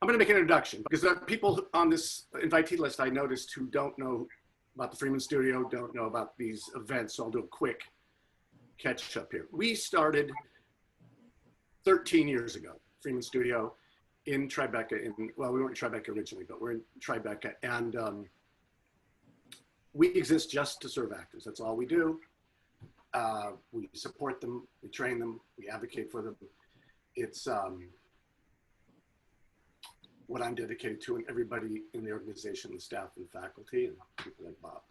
I'm going to make an introduction because there are people on this invitee list I noticed who don't know about the Freeman Studio, don't know about these events. So I'll do a quick catch up here. We started 13 years ago, Freeman Studio in Tribeca. Well, we weren't in Tribeca originally, but we're in Tribeca. And we exist just to serve actors. That's all we do. We support them, we train them, we advocate for them. It's what I'm dedicated to, and everybody in the organization, the staff and faculty and people like Bob.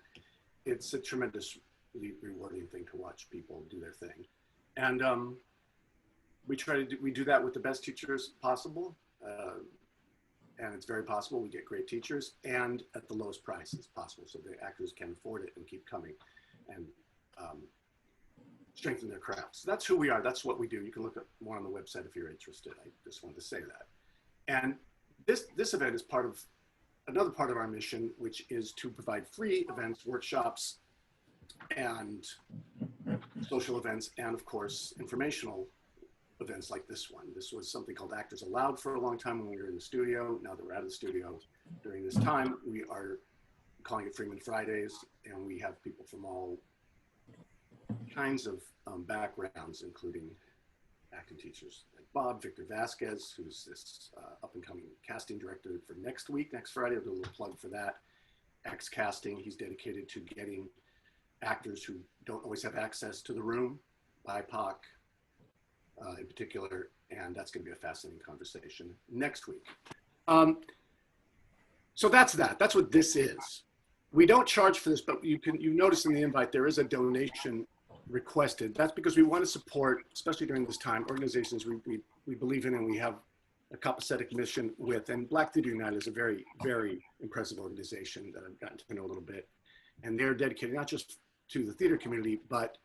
It's a tremendously rewarding thing to watch people do their thing. And we do that with the best teachers possible. And it's very possible we get great teachers and at the lowest prices possible, so the actors can afford it and keep coming and strengthen their crafts. So that's who we are. That's what we do. You can look at more on the website if you're interested. I just wanted to say that. And this event is another part of our mission, which is to provide free events, workshops, and social events, and of course, informational events like this one. This was something called Actors Allowed for a long time when we were in the studio. Now that we're out of the studio during this time, we are calling it Freeman Fridays, and we have people from all kinds of backgrounds, including acting teachers like Bob, Victor Vasquez, who's this up-and-coming casting director for next Friday. I'll do a little plug for that. X-Casting, he's dedicated to getting actors who don't always have access to the room, BIPOC in particular, and that's going to be a fascinating conversation next week. So that's what this is. We don't charge for this, but you notice in the invite there is a donation requested. That's because we want to support, especially during this time, organizations we believe in and we have a copacetic mission with. And Black Theater United is a very, very impressive organization that I've gotten to know a little bit. And they're dedicated not just to the theater community, but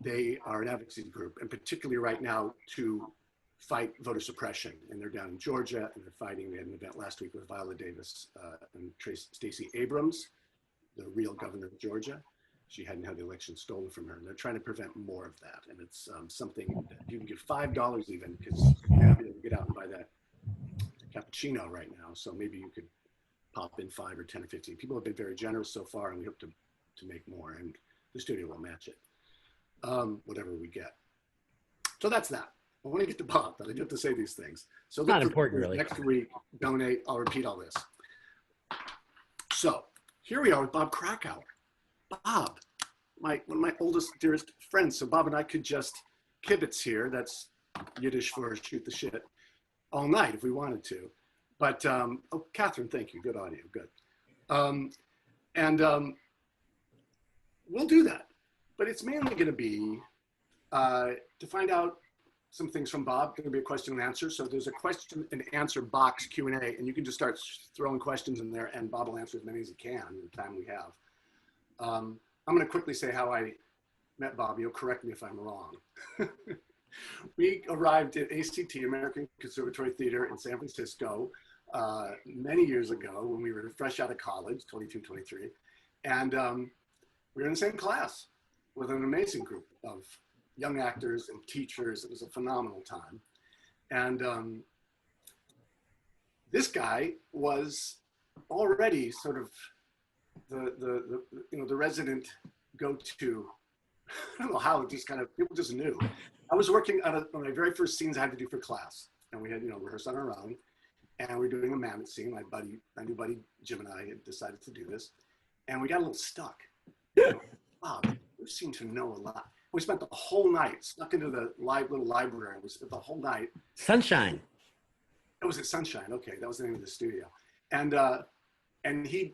they are an advocacy group, and particularly right now to fight voter suppression. And they're down in Georgia, and they're fighting. We had an event last week with Viola Davis and Stacey Abrams, the real governor of Georgia. She hadn't had the election stolen from her, and they're trying to prevent more of that. And it's something that you can get $5 even, because you're not able to get out and buy that cappuccino right now. So maybe you could pop in 5 or 10 or 15. People have been very generous so far, and we hope to make more, and the studio will match it, whatever we get. So that's that. I want to get to Bob, but I do have to say these things. So not important, really. Next week, donate. I'll repeat all this. So here we are with Bob Krakower. Bob, one of my oldest, dearest friends. So Bob and I could just kibitz here. That's Yiddish for shoot the shit all night if we wanted to. But, oh, Catherine, thank you. Good audio, good. We'll do that. But it's mainly going to be to find out some things from Bob. Going to be a question and answer. So there's a question and answer box Q&A, and you can just start throwing questions in there, and Bob will answer as many as he can in the time we have. I'm going to quickly say how I met Bob. You'll correct me if I'm wrong. We arrived at ACT, American Conservatory Theater in San Francisco, many years ago when we were fresh out of college, 22, 23. And we were in the same class with an amazing group of young actors and teachers. It was a phenomenal time. And this guy was already sort of the resident go-to. I don't know how, it just kind of, people just knew. I was working on my very first scenes I had to do for class, and we had, rehearsed on our own, and we were doing a mammoth scene. My new buddy Jim and I had decided to do this, and we got a little stuck. Wow, we seem to know a lot. We spent the whole night stuck into the little library. We spent the whole night. Sunshine. It was at Sunshine. Okay, that was the name of the studio, and he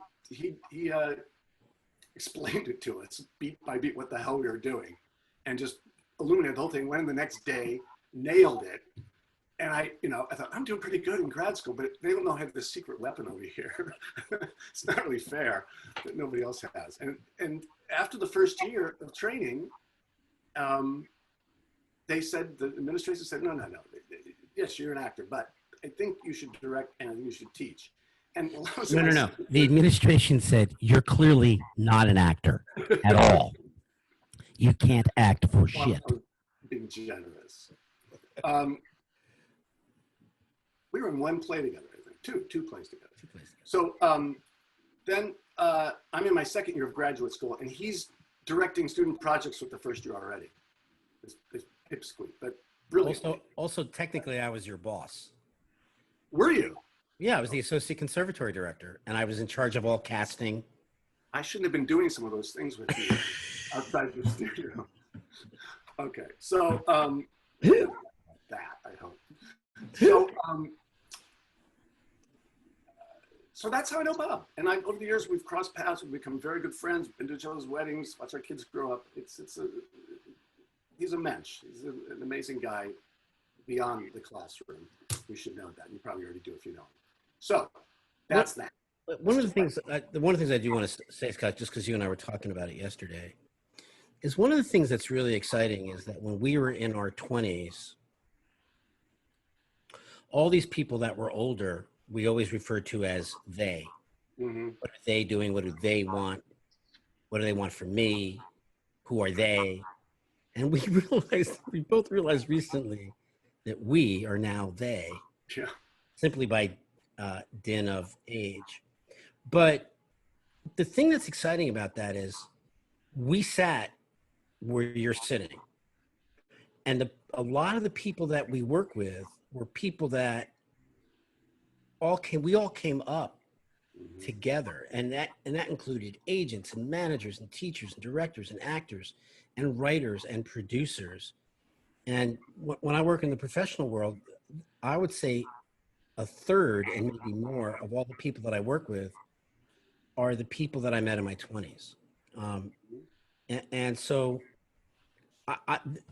explained it to us beat by beat what the hell we were doing, and just illuminated the whole thing. Went in the next day, nailed it, and I thought I'm doing pretty good in grad school, but they don't know I have this secret weapon over here. It's not really fair that nobody else has. And after the first year of training, they said, the administration said, no. Yes, you're an actor, but I think you should direct and you should teach. And no. The administration said, you're clearly not an actor at all. You can't act for shit. Being generous. We were in one play together, I think. two plays together. Two plays together. So then I'm in my second year of graduate school, and he's directing student projects with the first year already. It's pipsqueak, but brilliant. Also, technically, I was your boss. Were you? Yeah, I was the associate conservatory director, and I was in charge of all casting. I shouldn't have been doing some of those things with you outside the studio. Okay, so that I hope. So that's how I know Bob. And over the years, we've crossed paths. We've become very good friends. Been to each other's weddings. Watched our kids grow up. He's a mensch. He's an amazing guy beyond the classroom. We should know that. You probably already do if you know him. So that's that. One of the things I do want to say, Scott, just because you and I were talking about it yesterday, is one of the things that's really exciting is that when we were in our 20s, all these people that were older, we always referred to as they. Mm-hmm. What are they doing? What do they want? What do they want from me? Who are they? And we both realized recently that we are now they, Yeah. simply by din of age. But the thing that's exciting about that is we sat where you're sitting. And a lot of the people that we work with were people that we all came up together. And that included agents and managers and teachers and directors and actors and writers and producers. And when I work in the professional world, I would say a third and maybe more of all the people that I work with are the people that I met in my 20s. And so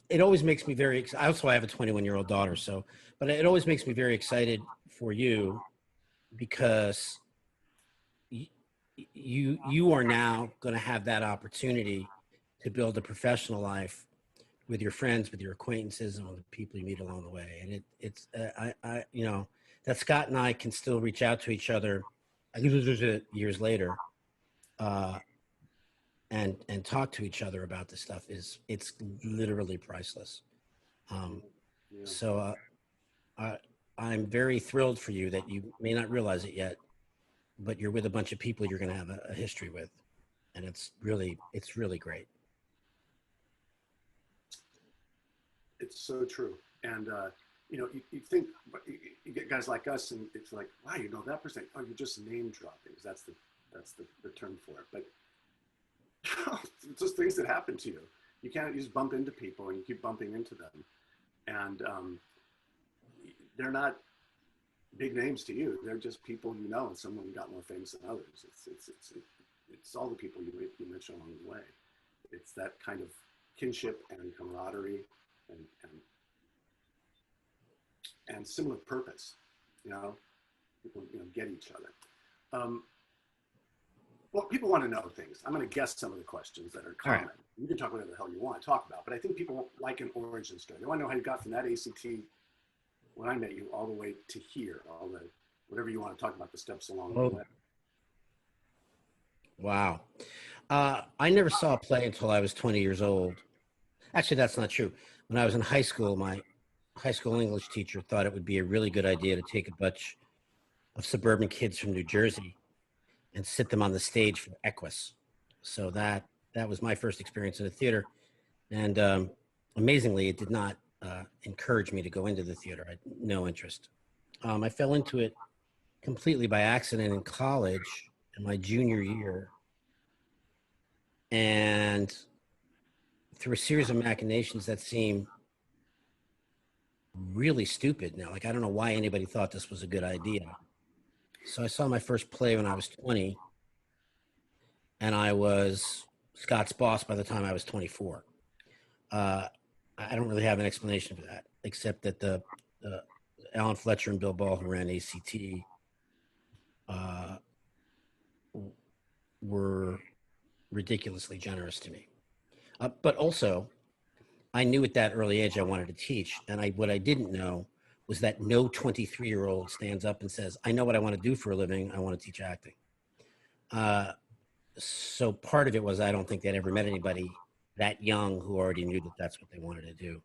it always makes me very excited. Also, I have a 21-year-old daughter, but it always makes me very excited for you because you are now going to have that opportunity to build a professional life with your friends, with your acquaintances, and with the people you meet along the way. And it's that Scott and I can still reach out to each other years later and talk to each other about this stuff. It's literally priceless. So I'm very thrilled for you that you may not realize it yet, but you're with a bunch of people you're going to have a history with. And it's really great. It's so true. And, you think you get guys like us and it's like, wow, you know that person. Oh, you're just name dropping. That's the term for it. But it's just things that happen to you. You just bump into people and you keep bumping into them. And they're not big names to you. They're just people you know, and some of them got more famous than others. It's all the people you mention along the way. It's that kind of kinship and camaraderie and similar purpose. People get each other. Well, people want to know things. I'm going to guess some of the questions that are common. Right. You can talk whatever the hell you want to talk about, but I think people like an origin story. They want to know how you got from that ACT when I met you all the way to here, whatever you want to talk about, the steps along the way. Wow. I never saw a play until I was 20 years old. Actually, that's not true. When I was in high school, my high school English teacher thought it would be a really good idea to take a bunch of suburban kids from New Jersey and sit them on the stage for Equus. So that was my first experience in a theater. And amazingly, it did not encourage me to go into the theater. I had no interest. I fell into it completely by accident in college in my junior year. And through a series of machinations that seem really stupid now. Like, I don't know why anybody thought this was a good idea. So I saw my first play when I was 20, and I was Scott's boss by the time I was 24. I don't really have an explanation for that, except that the Alan Fletcher and Bill Ball, who ran ACT, were ridiculously generous to me. But also, I knew at that early age I wanted to teach, and what I didn't know was that no 23-year-old stands up and says, I know what I want to do for a living. I want to teach acting. So part of it was I don't think they'd ever met anybody that young who already knew that that's what they wanted to do.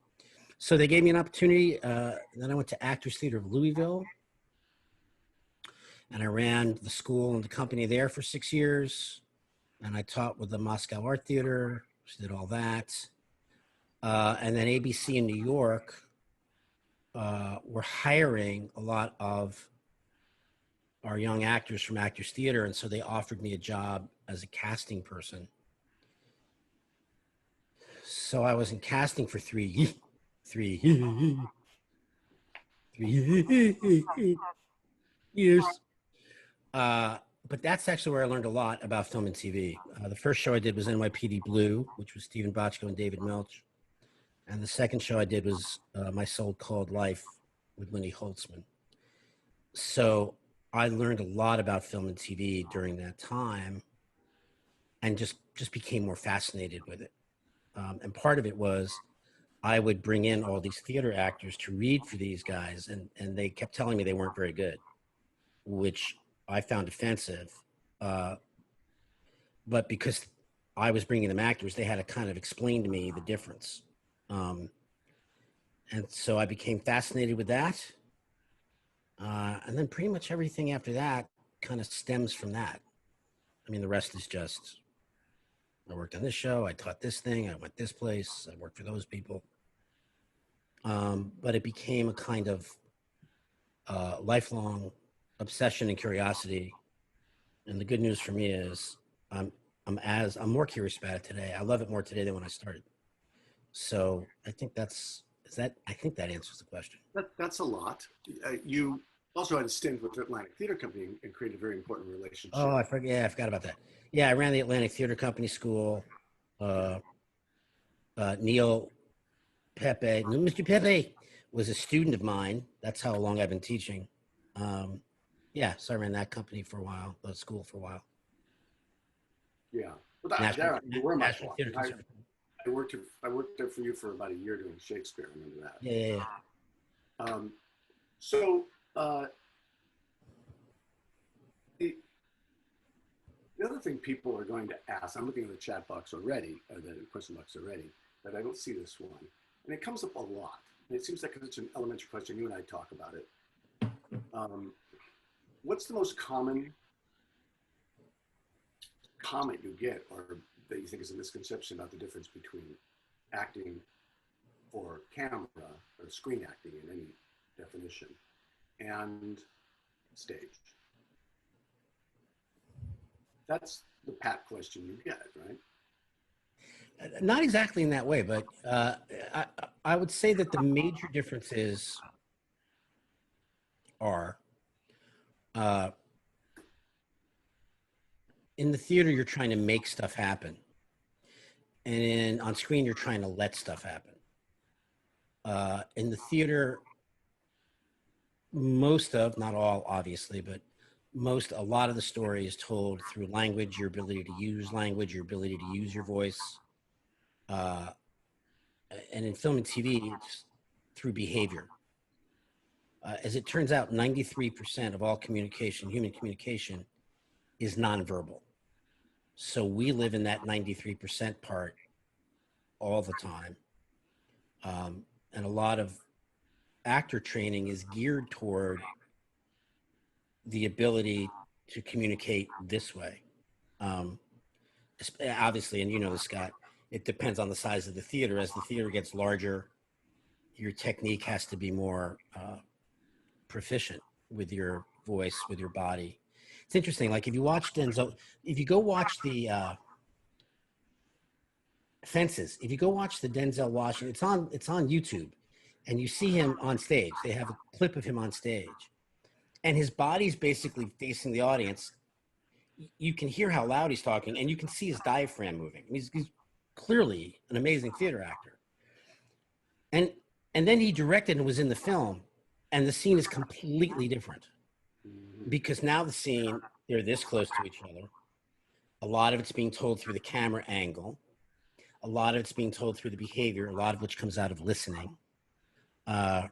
So they gave me an opportunity. Then I went to Actors Theater of Louisville. And I ran the school and the company there for 6 years. And I taught with the Moscow Art Theater, did all that. And then ABC in New York were hiring a lot of our young actors from Actors Theater. And so they offered me a job as a casting person. So I was in casting for three years. But that's actually where I learned a lot about film and TV. The first show I did was NYPD Blue, which was Stephen Bochco and David Milch. And the second show I did was My So-Called Life with Lindy Holtzman. So I learned a lot about film and TV during that time and just became more fascinated with it. And part of it was I would bring in all these theater actors to read for these guys, and they kept telling me they weren't very good, which I found offensive. But because I was bringing them actors, they had to kind of explain to me the difference. And so I became fascinated with that. And then pretty much everything after that kind of stems from that. I mean, the rest is just, I worked on this show, I taught this thing, I went this place, I worked for those people. But it became a kind of lifelong obsession and curiosity. And the good news for me is I'm more curious about it today. I love it more today than when I started. So I think I think that answers the question. That's a lot. You also had a stint with the Atlantic Theater Company and created a very important relationship. Oh, I forgot about that. Yeah, I ran the Atlantic Theater Company School. Neil Pepe, Mr. Pepe was a student of mine. That's how long I've been teaching. Yeah, so I ran that company for a while, the school for a while. Yeah, well, you were my boss. I worked there for you for about a year doing Shakespeare. I remember that. Yeah. The other thing people are going to ask, I'm looking at the chat box already, or the question box already, but I don't see this one. And it comes up a lot. And it seems like it's an elementary question. You and I talk about it. What's the most common comment you get, or that you think is a misconception about the difference between acting for camera or screen acting in any definition and stage? That's the pat question you get, right? Not exactly in that way, but I would say that the major differences are in the theater, you're trying to make stuff happen. And on screen, you're trying to let stuff happen. In the theater, not all, obviously, but a lot of the story is told through language, your ability to use language, your ability to use your voice. And in film and TV, it's through behavior. As it turns out, 93% of all communication, human communication, is nonverbal. So we live in that 93% part all the time. And a lot of actor training is geared toward the ability to communicate this way. Obviously, and you know this, Scott, it depends on the size of the theater. As the theater gets larger, your technique has to be more proficient with your voice, with your body. It's interesting. Like if you go watch the Fences, if you go watch the Denzel Washington, it's on YouTube, and you see him on stage. They have a clip of him on stage, and his body's basically facing the audience. You can hear how loud he's talking, and you can see his diaphragm moving. He's clearly an amazing theater actor. And then he directed and was in the film, and the scene is completely different because now the scene, they're this close to each other. A lot of it's being told through the camera angle. A lot of it's being told through the behavior, a lot of which comes out of listening. And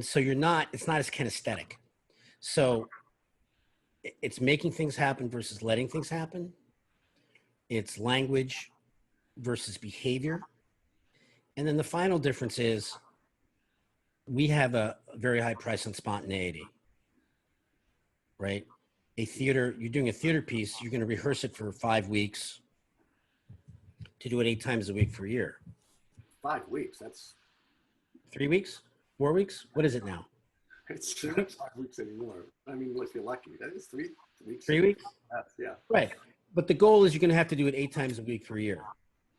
so it's not as kinesthetic. So it's making things happen versus letting things happen. It's language versus behavior. And then the final difference is we have a very high price on spontaneity, right? You're doing a theater piece, you're going to rehearse it for 5 weeks to do it 8 times a week for a year. 5 weeks. That's 3 weeks, 4 weeks. What is it now? it's not 5 weeks anymore. I mean, if you're lucky, that is 3 weeks. 3 weeks. Yeah. Right. But the goal is you're going to have to do it 8 times a week for a year.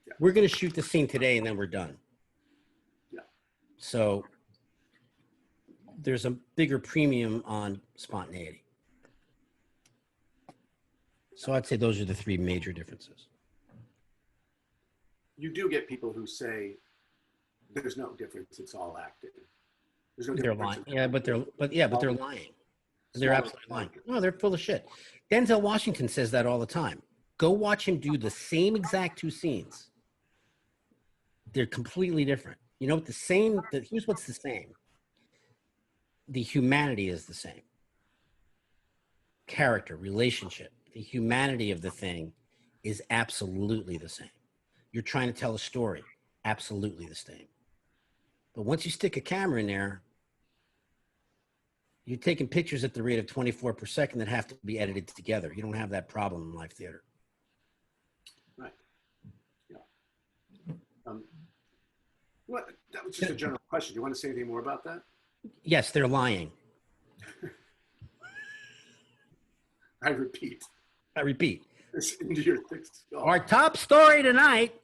Yeah. We're going to shoot the scene today and then we're done. Yeah. So there's a bigger premium on spontaneity. So I'd say those are the 3 major differences. You do get people who say there's no difference. It's all acting. There's no They're difference. lying. Yeah, but they're lying. They're absolutely lying. No, they're full of shit. Denzel Washington says that all the time. Go watch him do the same exact 2 scenes. They're completely different. You know what here's what's the same. The humanity is the same. Character, relationship, the humanity of the thing is absolutely the same. You're trying to tell a story, absolutely the same. But once you stick a camera in there, you're taking pictures at the rate of 24 per second that have to be edited together. You don't have that problem in live theater. Right. Yeah. That was just a general question. Do you want to say anything more about that? Yes, they're lying. I repeat. It's into your thick skull. Our top story tonight.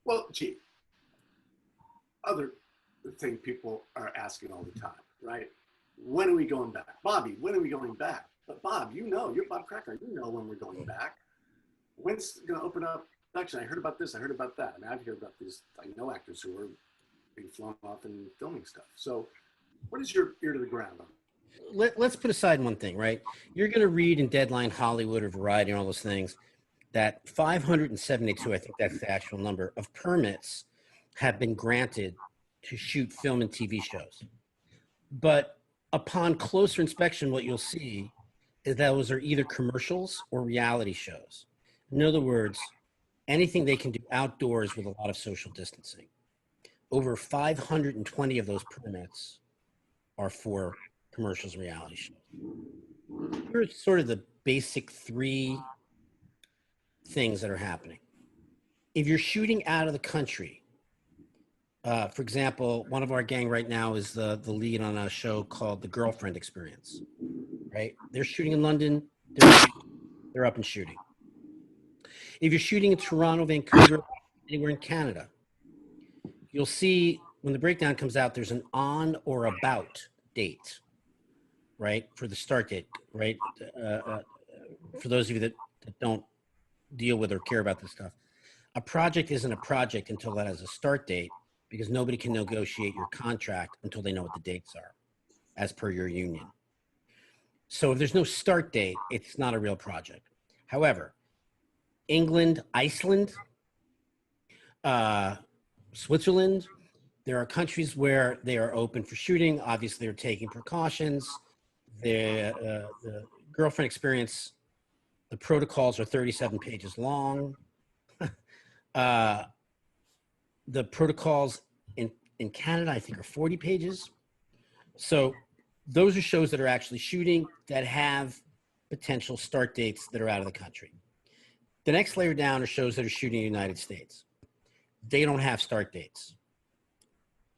Well, gee, other thing people are asking all the time, right? When are we going back? Bobby, when are we going back? But Bob, you're Bob Krakower, you know when we're going back. When's it going to open up? Actually, I heard about this, I heard about that. I mean, I've heard about these, I know actors who are being flown off and filming stuff. So what is your ear to the ground on? Let's put aside one thing, right? You're going to read in Deadline, Hollywood, or Variety, and all those things that 572, I think that's the actual number, of permits have been granted to shoot film and TV shows. But upon closer inspection, what you'll see is that those are either commercials or reality shows. In other words, anything they can do outdoors with a lot of social distancing. Over 520 of those permits are for commercials and reality shows. Here's sort of the basic 3 things that are happening. If you're shooting out of the country, for example, one of our gang right now is the lead on a show called The Girlfriend Experience, right? They're shooting in London, they're up and shooting. If you're shooting in Toronto, Vancouver, anywhere in Canada, you'll see when the breakdown comes out, there's an on or about date, right? For the start date, right? For those of you that don't deal with or care about this stuff, a project isn't a project until that has a start date, because nobody can negotiate your contract until they know what the dates are, as per your union. So if there's no start date, it's not a real project. However, England, Iceland, Switzerland, there are countries where they are open for shooting. Obviously, they're taking precautions. The Girlfriend Experience, the protocols are 37 pages long. The protocols in Canada, I think, are 40 pages. So those are shows that are actually shooting that have potential start dates that are out of the country. The next layer down are shows that are shooting in the United States. They don't have start dates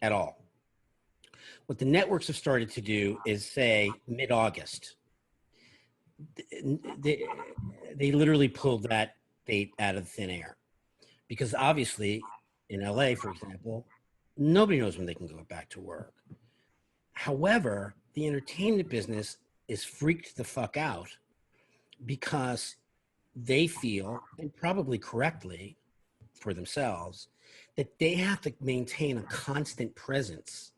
at all. What the networks have started to do is say mid-August. They literally pulled that date out of thin air, because obviously in LA, for example, nobody knows when they can go back to work. However, the entertainment business is freaked the fuck out because they feel, and probably correctly for themselves, that they have to maintain a constant presence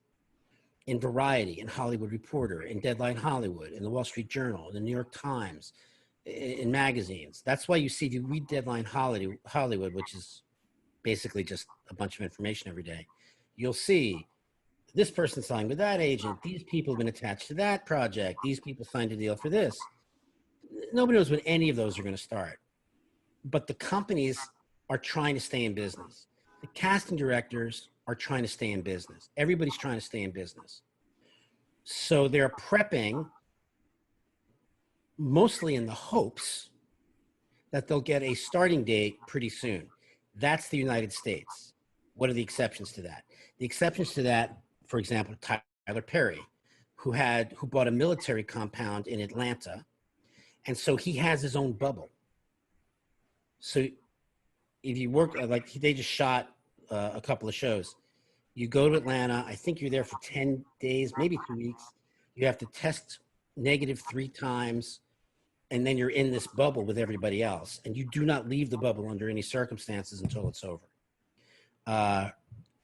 in Variety, in Hollywood Reporter, in Deadline Hollywood, in the Wall Street Journal, in the New York Times, in magazines. That's why you see, if you read Deadline Hollywood, which is basically just a bunch of information every day, you'll see this person signed with that agent, these people have been attached to that project, these people signed a deal for this. Nobody knows when any of those are going to start. But the companies are trying to stay in business. The casting directors are trying to stay in business. Everybody's trying to stay in business. So they're prepping mostly in the hopes that they'll get a starting date pretty soon. That's the United States. What are the exceptions to that? The exceptions to that, for example, Tyler Perry, who bought a military compound in Atlanta. And so he has his own bubble. So if you work, like they just shot a couple of shows, you go to Atlanta, I think you're there for 10 days, maybe 2 weeks. You have to test negative 3 times, and then you're in this bubble with everybody else. And you do not leave the bubble under any circumstances until it's over.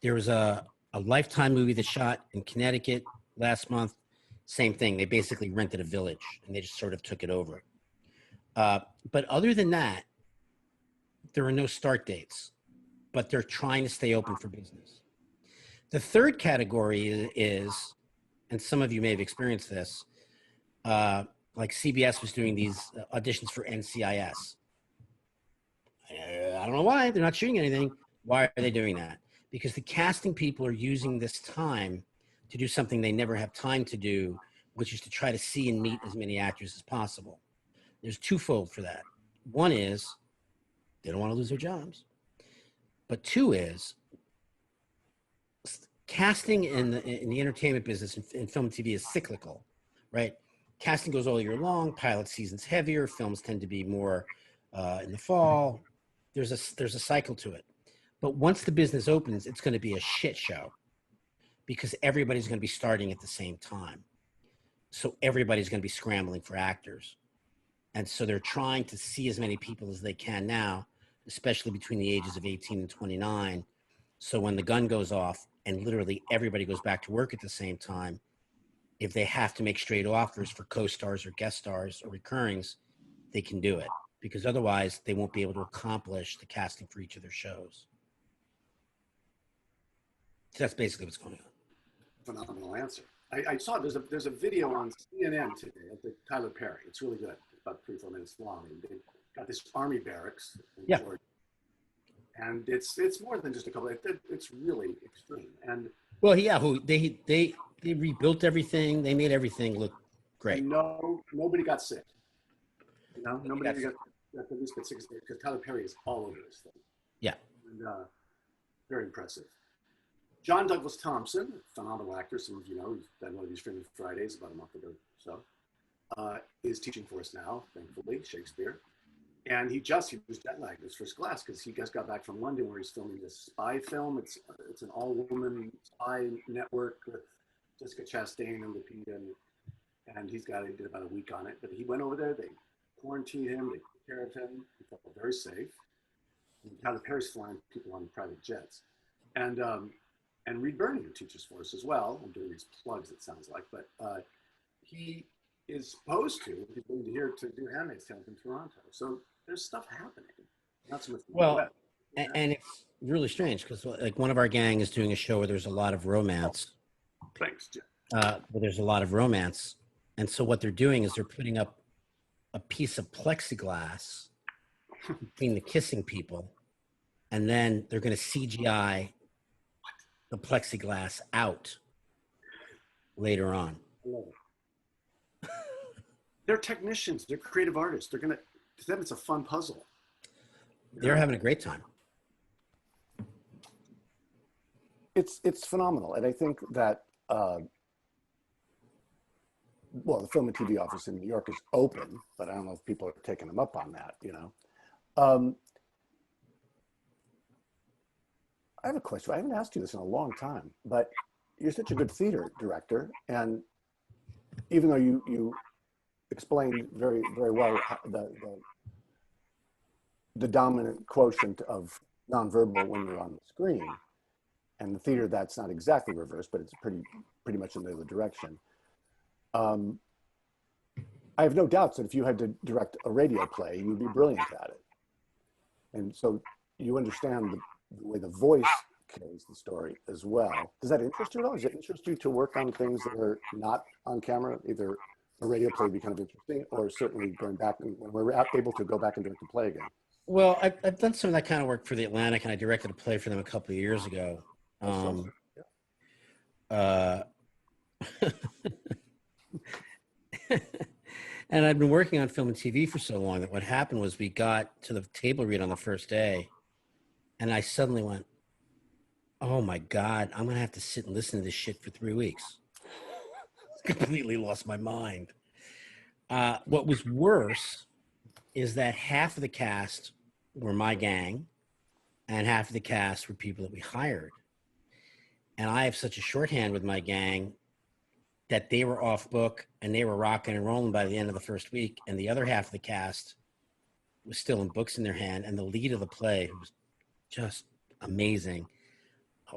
There was a Lifetime movie that shot in Connecticut last month. Same thing. They basically rented a village, and they just sort of took it over. But other than that, there are no start dates, but they're trying to stay open for business. The third category is, and some of you may have experienced this, like CBS was doing these auditions for NCIS. I don't know why. They're not shooting anything. Why are they doing that? Because the casting people are using this time to do something they never have time to do, which is to try to see and meet as many actors as possible. There's twofold for that. One is they don't want to lose their jobs. But two is casting in the entertainment business in film and TV is cyclical, right? Casting goes all year long. Pilot season's heavier. Films tend to be more in the fall. There's a cycle to it. But once the business opens, it's going to be a shit show because everybody's going to be starting at the same time. So everybody's going to be scrambling for actors. And so they're trying to see as many people as they can now, especially between the ages of 18 and 29. So when the gun goes off and literally everybody goes back to work at the same time, if they have to make straight offers for co-stars or guest stars or recurrings, they can do it, because otherwise they won't be able to accomplish the casting for each of their shows. So that's basically what's going on. Phenomenal answer. I saw there's a video on CNN today of the Tyler Perry. It's really good. It's about 3-4 minutes long. And they've got this army barracks in Georgia. And it's more than just a couple. It's really extreme. And well, yeah, they rebuilt everything. They made everything look great. Nobody got sick. You know, nobody got at least got sick because Tyler Perry is all over this thing. Yeah. And very impressive. John Douglas Thompson, phenomenal actor. Some of you know, he's done one of these Freeman Fridays about a month ago or so. Is teaching for us now, thankfully, Shakespeare. And he was jet lagged his first class because he just got back from London where he's filming this spy film. It's an all-woman spy network with Jessica Chastain and Lupita, and he did about a week on it. But he went over there, they quarantined him, they took care of him. He felt very safe. And Tyler Perry's flying people on private jets. And Reed Birney, who teaches for us as well. I'm doing these plugs, it sounds like, but he is supposed to, he's going to here to do Handmaid's Tale in Toronto. So there's stuff happening. Not so much. Well, and it's really strange because like one of our gang is doing a show where there's a lot of romance. Thanks, Jim. Where there's a lot of romance. And so what they're doing is they're putting up a piece of plexiglass between the kissing people, and then they're going to CGI the plexiglass out later on. They're technicians. They're creative artists. To them, it's a fun puzzle. They're having a great time. It's phenomenal. And I think that, the film and TV office in New York is open, but I don't know if people are taking them up on that, you know. I have a question. I haven't asked you this in a long time, but you're such a good theater director, and even though you explained very, very well the dominant quotient of nonverbal when you're on the screen, and the theater that's not exactly reversed, but it's pretty much in the other direction. I have no doubts that if you had to direct a radio play, you'd be brilliant at it. And so you understand the way the voice carries the story as well. Does that interest you at all? Does it interest you to work on things that are not on camera? Either a radio play would be kind of interesting, or certainly going back and when we're able to go back and direct a play again. Well, I've done some of that kind of work for the Atlantic, and I directed a play for them a couple of years ago. Um, uh, and I've been working on film and TV for so long that what happened was we got to the table read on the first day, and I suddenly went, "Oh my God, I'm gonna have to sit and listen to this shit for 3 weeks." Completely lost my mind. What was worse is that half of the cast were my gang, and half of the cast were people that we hired. And I have such a shorthand with my gang that they were off book and they were rocking and rolling by the end of the first week. And the other half of the cast was still in books in their hand. And the lead of the play, who was just amazing,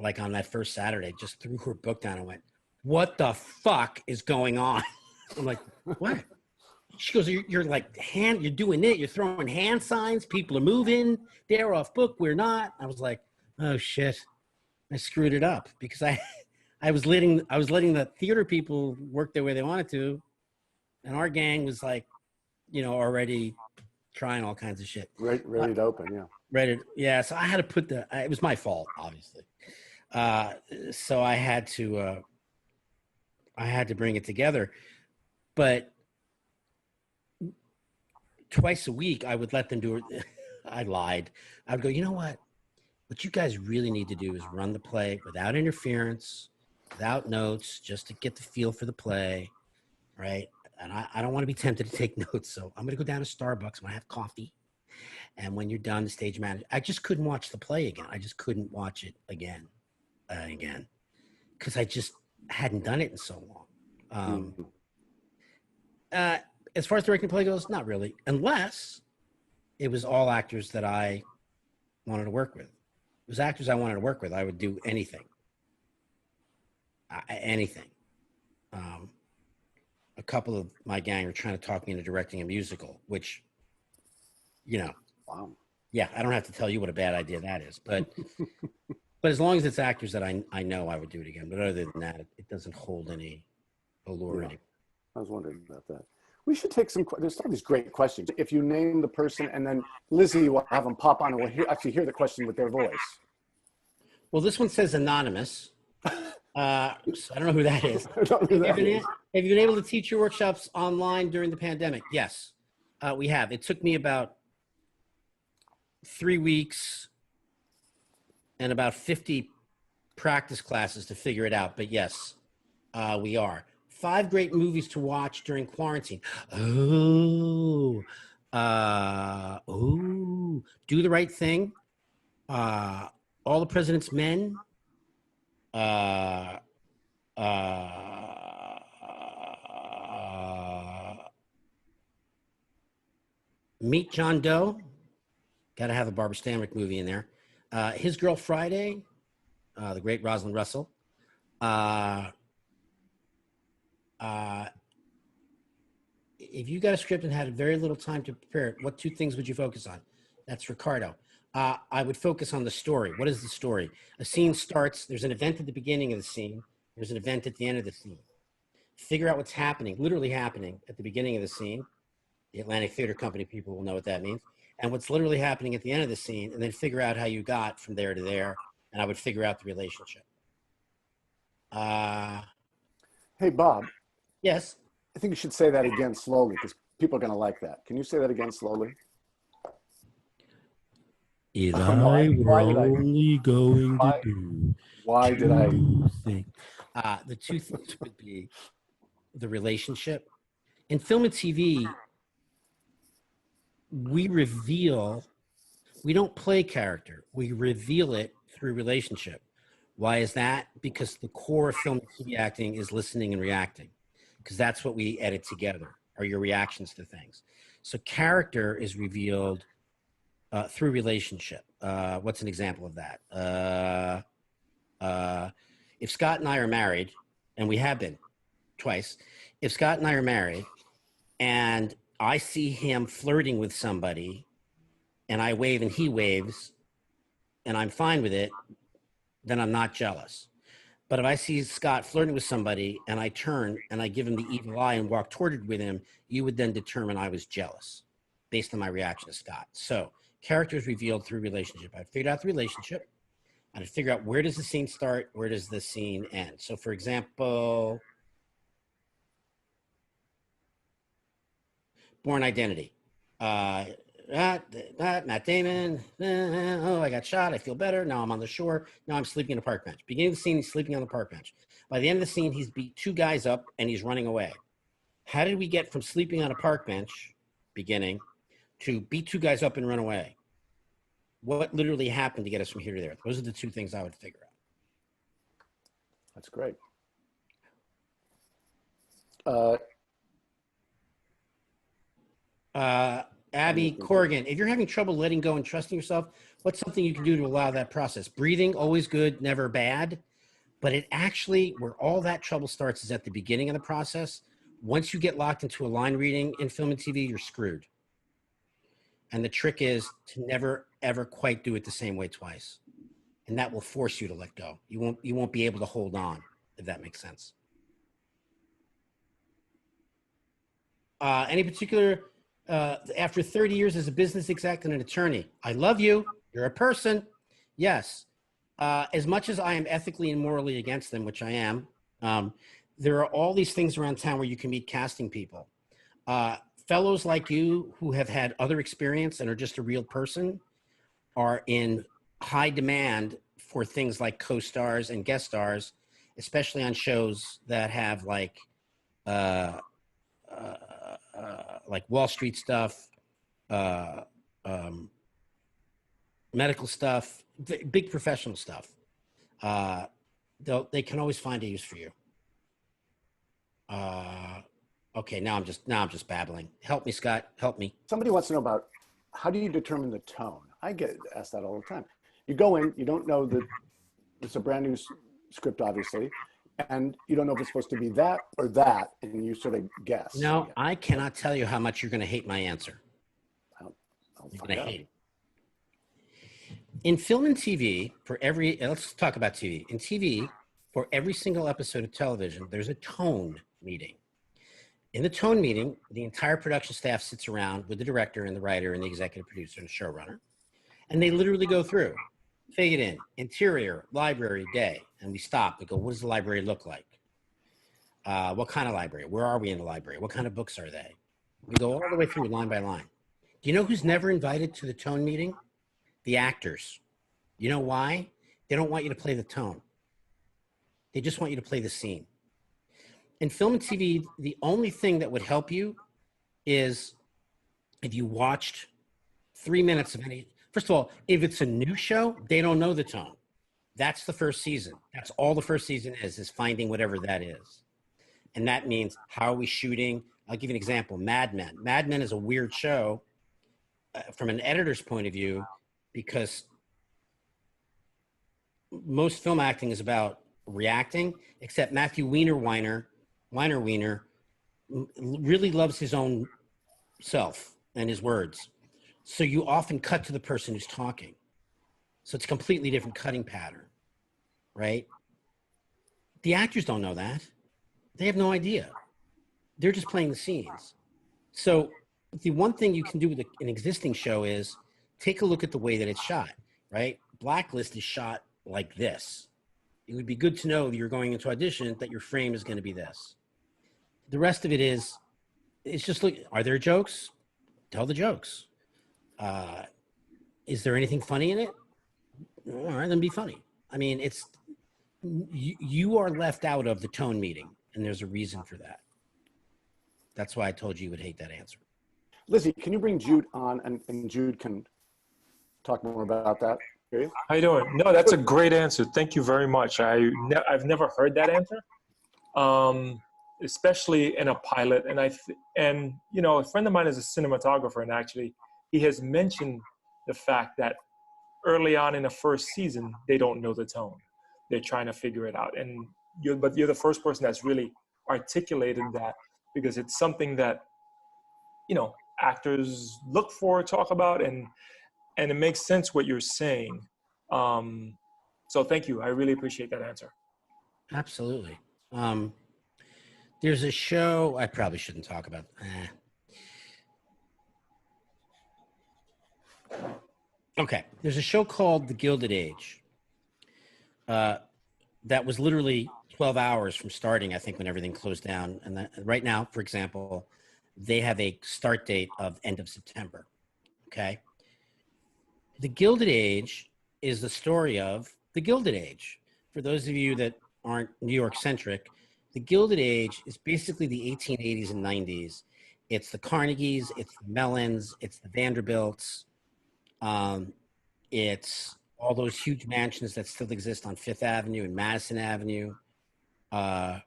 like on that first Saturday, just threw her book down and went, "What the fuck is going on?" I'm like, "What?" She goes, you're like you're doing it. You're throwing hand signs. People are moving. They're off book. We're not. I was like, "Oh shit, I screwed it up," because I was letting the theater people work their way they wanted to, and our gang was like, already trying all kinds of shit. Ready to open, yeah. Ready, yeah. So I had to put it was my fault, obviously. So I had to bring it together, but twice a week I would let them do it. I lied. I would go, "You know what? What you guys really need to do is run the play without interference, without notes, just to get the feel for the play, right? And I don't want to be tempted to take notes, so I'm going to go down to Starbucks. I'm going to have coffee. And when you're done, the stage manager," I just couldn't watch the play again. I just couldn't watch it again, because I just hadn't done it in so long. As far as directing play goes, not really, unless it was all actors that I wanted to work with. If it was actors I wanted to work with, I would do anything. Anything. A couple of my gang were trying to talk me into directing a musical, which, Wow. Yeah, I don't have to tell you what a bad idea that is, but as long as it's actors that I know, I would do it again. But other than that, it doesn't hold any allure anymore. I was wondering about that. We should take there's all these great questions. If you name the person and then Lizzie will have them pop on and we'll actually hear the question with their voice. Well, this one says anonymous. So I don't know who that is. Have you been able to teach your workshops online during the pandemic? Yes, we have. It took me about 3 weeks and about 50 practice classes to figure it out. But yes, we are. 5 great movies to watch during quarantine. Do the Right Thing. All the President's Men. Meet John Doe. Got to have a Barbara Stanwyck movie in there. His Girl Friday. The great Rosalind Russell. If you got a script and had very little time to prepare it, what 2 things would you focus on? That's Ricardo. I would focus on the story. What is the story? A scene starts, there's an event at the beginning of the scene. There's an event at the end of the scene. Figure out what's happening, literally happening at the beginning of the scene. The Atlantic Theater Company people will know what that means. And what's literally happening at the end of the scene, and then figure out how you got from there to there. And I would figure out the relationship. Hey, Bob. Yes. I think you should say that again slowly because people are going to like that. Can you say that again slowly? Eli, we're only going to do. Why did I? The 2 things would be the relationship. In film and TV, we don't play character. We reveal it through relationship. Why is that? Because the core of film and TV acting is listening and reacting, because that's what we edit together, are your reactions to things. So character is revealed through relationship. What's an example of that? If Scott and I are married, and we have been twice, if Scott and I are married and I see him flirting with somebody and I wave and he waves and I'm fine with it, then I'm not jealous. But if I see Scott flirting with somebody and I turn and I give him the evil eye and walk toward it with him, you would then determine I was jealous based on my reaction to Scott. So character is revealed through relationship. I figured out the relationship. And I'd figure out where does the scene start, where does the scene end. So for example, Born Identity. Matt Damon. Oh, I got shot. I feel better. Now I'm on the shore. Now I'm sleeping in a park bench. Beginning of the scene, he's sleeping on the park bench. By the end of the scene, he's beat 2 guys up and he's running away. How did we get from sleeping on a park bench, beginning, to beat 2 guys up and run away? What literally happened to get us from here to there? Those are the 2 things I would figure out. That's great. Abby Corrigan, if you're having trouble letting go and trusting yourself, what's something you can do to allow that process? Breathing, always good, never bad. But it actually, where all that trouble starts is at the beginning of the process. Once you get locked into a line reading in film and TV, you're screwed. And the trick is to never, ever quite do it the same way twice. And that will force you to let go. You won't be able to hold on, if that makes sense. Any particular, after 30 years as a business exec and an attorney, I love you. You're a person. Yes. As much as I am ethically and morally against them, which I am, there are all these things around town where you can meet casting people. Fellows like you who have had other experience and are just a real person are in high demand for things like co-stars and guest stars, especially on shows that have like Wall Street stuff, medical stuff, big professional stuff. They can always find a use for you. Okay, now I'm just babbling. Help me, Scott. Help me. Somebody wants to know about how do you determine the tone? I get asked that all the time. You go in, you don't know that it's a brand new script, obviously, and you don't know if it's supposed to be that or that, and you sort of guess. No, I cannot tell you how much you're going to hate my answer. You're going to hate it. In film and TV, let's talk about TV. In TV, for every single episode of television, there's a tone meeting. In the tone meeting, the entire production staff sits around with the director and the writer and the executive producer and the showrunner, and they literally go through, fade it in, interior, library, day, and we stop. We go, what does the library look like? What kind of library? Where are we in the library? What kind of books are they? We go all the way through line by line. Do you know who's never invited to the tone meeting? The actors. You know why? They don't want you to play the tone. They just want you to play the scene. In film and TV, the only thing that would help you is if you watched 3 minutes of any. First of all, if it's a new show, they don't know the tone. That's the first season. That's all the first season is finding whatever that is. And that means, how are we shooting? I'll give you an example. Mad Men. Mad Men is a weird show from an editor's point of view, because most film acting is about reacting, except Matthew Weiner really loves his own self and his words. So you often cut to the person who's talking. So it's a completely different cutting pattern, right? The actors don't know that. They have no idea. They're just playing the scenes. So the one thing you can do with an existing show is take a look at the way that it's shot, right? Blacklist is shot like this. It would be good to know that you're going into audition that your frame is going to be this. The rest of it is, it's just look, are there jokes? Tell the jokes. Is there anything funny in it? All right, then be funny. I mean, it's, you are left out of the tone meeting, and there's a reason for that. That's why I told you you would hate that answer. Lizzie, can you bring Jude on, and Jude can talk more about that? How you doing? No, that's a great answer. Thank you very much. I've never heard that answer, especially in a pilot. And you know, a friend of mine is a cinematographer, and actually, he has mentioned the fact that early on in the first season, they don't know the tone. They're trying to figure it out. And you're the first person that's really articulated that, because it's something that, you know, actors look for, talk about, and it makes sense what you're saying. So thank you. I really appreciate that answer. Absolutely. There's a show I probably shouldn't talk about. Okay. There's a show called The Gilded Age. that was literally 12 hours from starting, I think, when everything closed down. And that, right now, for example, they have a start date of end of September. Okay. The Gilded Age is the story of the Gilded Age. For those of you that aren't New York centric, the Gilded Age is basically the 1880s and 90s. It's the Carnegies, it's the Mellons, it's the Vanderbilts. It's all those huge mansions that still exist on Fifth Avenue and Madison Avenue. And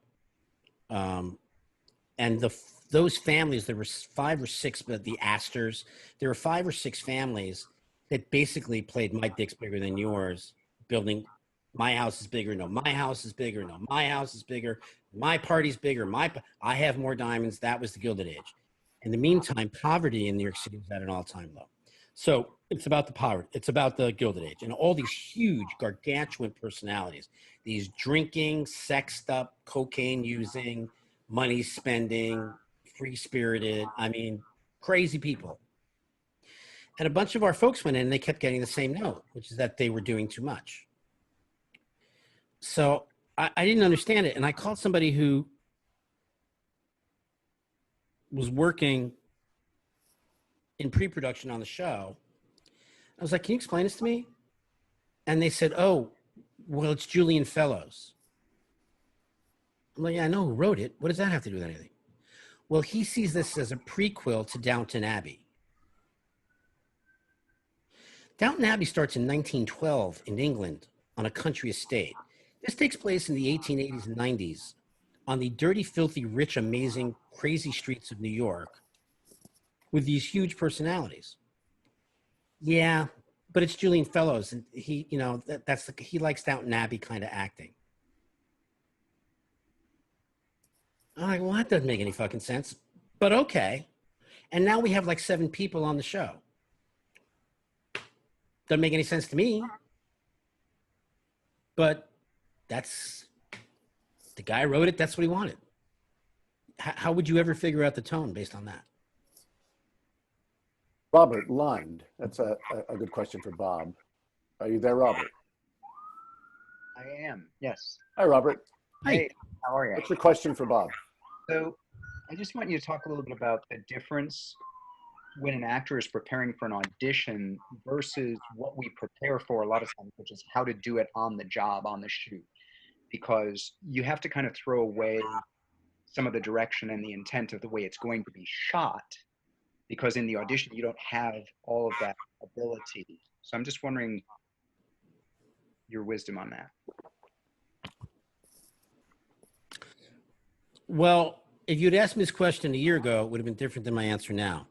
those families, there were 5 or 6, but the Astors, there were 5 or 6 families that basically played my dick's bigger than yours, building my house is bigger, no, my house is bigger, no, my house is bigger, my party's bigger, I have more diamonds. That was the Gilded Age. In the meantime, poverty in New York City was at an all-time low. So it's about the poverty. It's about the Gilded Age and all these huge, gargantuan personalities, these drinking, sexed up, cocaine using, money spending, free-spirited, I mean, crazy people. And a bunch of our folks went in and they kept getting the same note, which is that they were doing too much. So I didn't understand it. And I called somebody who was working in pre-production on the show. I was like, can you explain this to me? And they said, oh, well, it's Julian Fellows. I'm like, yeah, I know who wrote it. What does that have to do with anything? Well, he sees this as a prequel to Downton Abbey. Downton Abbey starts in 1912 in England on a country estate. This takes place in the 1880s and 90s on the dirty, filthy, rich, amazing, crazy streets of New York with these huge personalities. Yeah, but it's Julian Fellows, and he, you know, he likes Downton Abbey kind of acting. I'm like, well, that doesn't make any fucking sense, but okay. And now we have like 7 people on the show. Doesn't make any sense to me, but that's the guy wrote it. That's what he wanted. How would you ever figure out the tone based on that? Robert Lund. That's a good question for Bob. Are you there, Robert? I am, yes. Hi, Robert. Hi. Hey, how are you? What's your question for Bob? So I just want you to talk a little bit about the difference when an actor is preparing for an audition versus what we prepare for a lot of times, which is how to do it on the job, on the shoot. Because you have to kind of throw away some of the direction and the intent of the way it's going to be shot, because in the audition, you don't have all of that ability. So I'm just wondering your wisdom on that. Well, if you'd asked me this question a year ago, it would have been different than my answer now.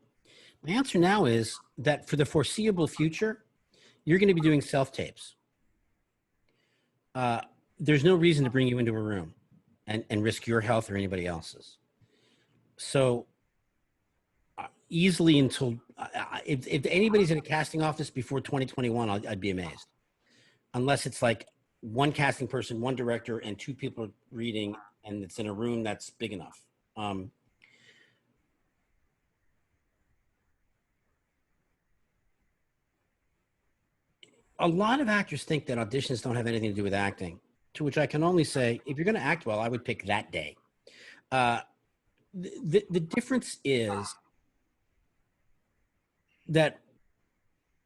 My answer now is that for the foreseeable future, you're going to be doing self-tapes. There's no reason to bring you into a room and risk your health or anybody else's. So easily until, if anybody's in a casting office before 2021, I'd be amazed. Unless it's like one casting person, one director, and 2 people reading, and it's in a room that's big enough. A lot of actors think that auditions don't have anything to do with acting, to which I can only say, if you're going to act well, I would pick that day. The difference is that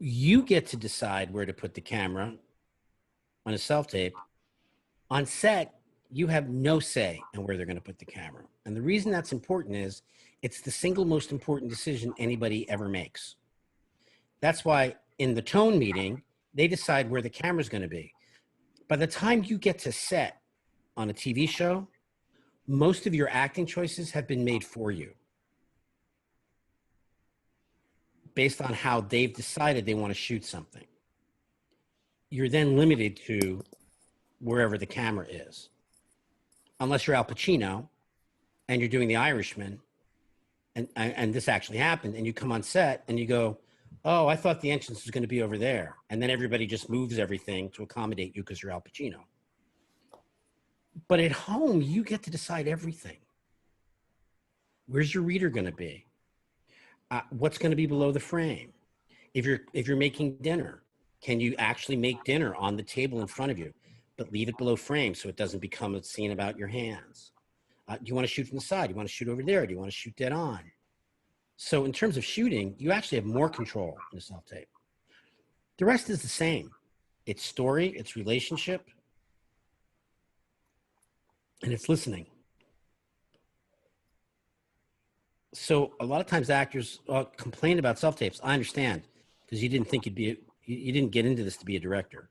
you get to decide where to put the camera on a self-tape. On set, you have no say in where they're going to put the camera. And the reason that's important is it's the single most important decision anybody ever makes. That's why in the tone meeting, they decide where the camera's going to be. By the time you get to set on a TV show, most of your acting choices have been made for you based on how they've decided they want to shoot something. You're then limited to wherever the camera is. Unless you're Al Pacino and you're doing The Irishman, and this actually happened, and you come on set and you go, oh, I thought the entrance was going to be over there. And then everybody just moves everything to accommodate you because you're Al Pacino. But at home, you get to decide everything. Where's your reader going to be? What's going to be below the frame? If you're making dinner, can you actually make dinner on the table in front of you? but leave it below frame so it doesn't become a scene about your hands. Do you want to shoot from the side? Do you want to shoot over there? Do you want to shoot dead on? So in terms of shooting, you actually have more control in a self-tape. The rest is the same. It's story, it's relationship, and it's listening. So a lot of times actors complain about self-tapes. I understand, because you didn't think you didn't get into this to be a director.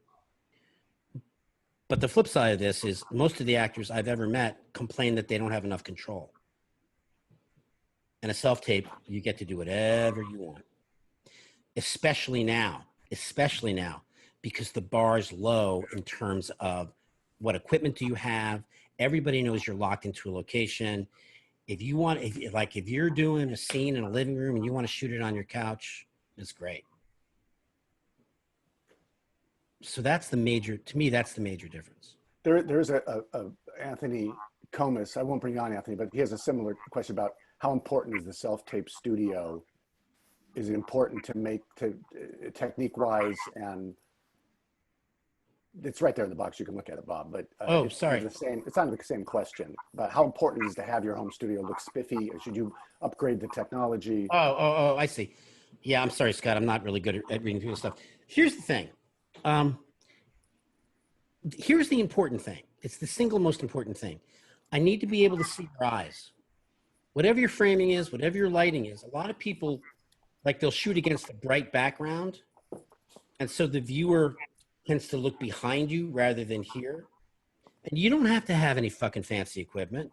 But the flip side of this is most of the actors I've ever met complain that they don't have enough control. And a self-tape, you get to do whatever you want. Especially now, because the bar is low in terms of what equipment do you have. Everybody knows you're locked into a location. If you want, if you're doing a scene in a living room and you want to shoot it on your couch, it's great. So that's the major, to me, that's the major difference. There's a Anthony Comas, I won't bring on Anthony, but he has a similar question about how important is the self-tape studio? Is it important to make, technique-wise, and it's right there in the box, you can look at it, Bob, but it's sorry. It's not the same question, but how important is it to have your home studio look spiffy, or should you upgrade the technology? Oh, I see. Yeah, I'm sorry, Scott, I'm not really good at reading through this stuff. Here's the thing. Here's the important thing. It's the single most important thing. I need to be able to see your eyes. Whatever your framing is, whatever your lighting is, a lot of people, like, they'll shoot against a bright background, and so the viewer tends to look behind you rather than here. And you don't have to have any fucking fancy equipment.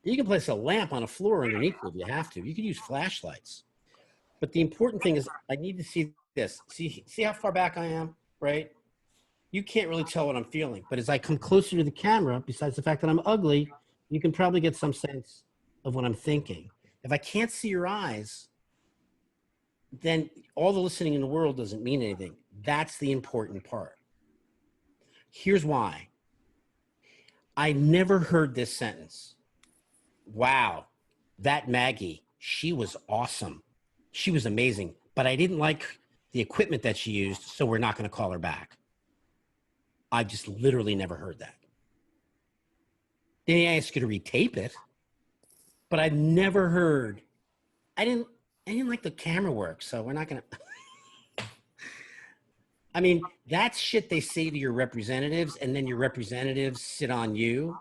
You can place a lamp on a floor underneath you if you have to. You can use flashlights. But the important thing is I need to see this. See how far back I am, right? You can't really tell what I'm feeling. But as I come closer to the camera, besides the fact that I'm ugly, you can probably get some sense of what I'm thinking. If I can't see your eyes, then all the listening in the world doesn't mean anything. That's the important part. Here's why. I never heard this sentence. Wow, that Maggie, she was awesome. She was amazing, but I didn't like the equipment that she used, so we're not going to call her back. I just literally never heard that. They ask you to retape it, but I've never heard, I didn't like the camera work, so we're not going to. I mean, that's shit they say to your representatives, and then your representatives sit on you.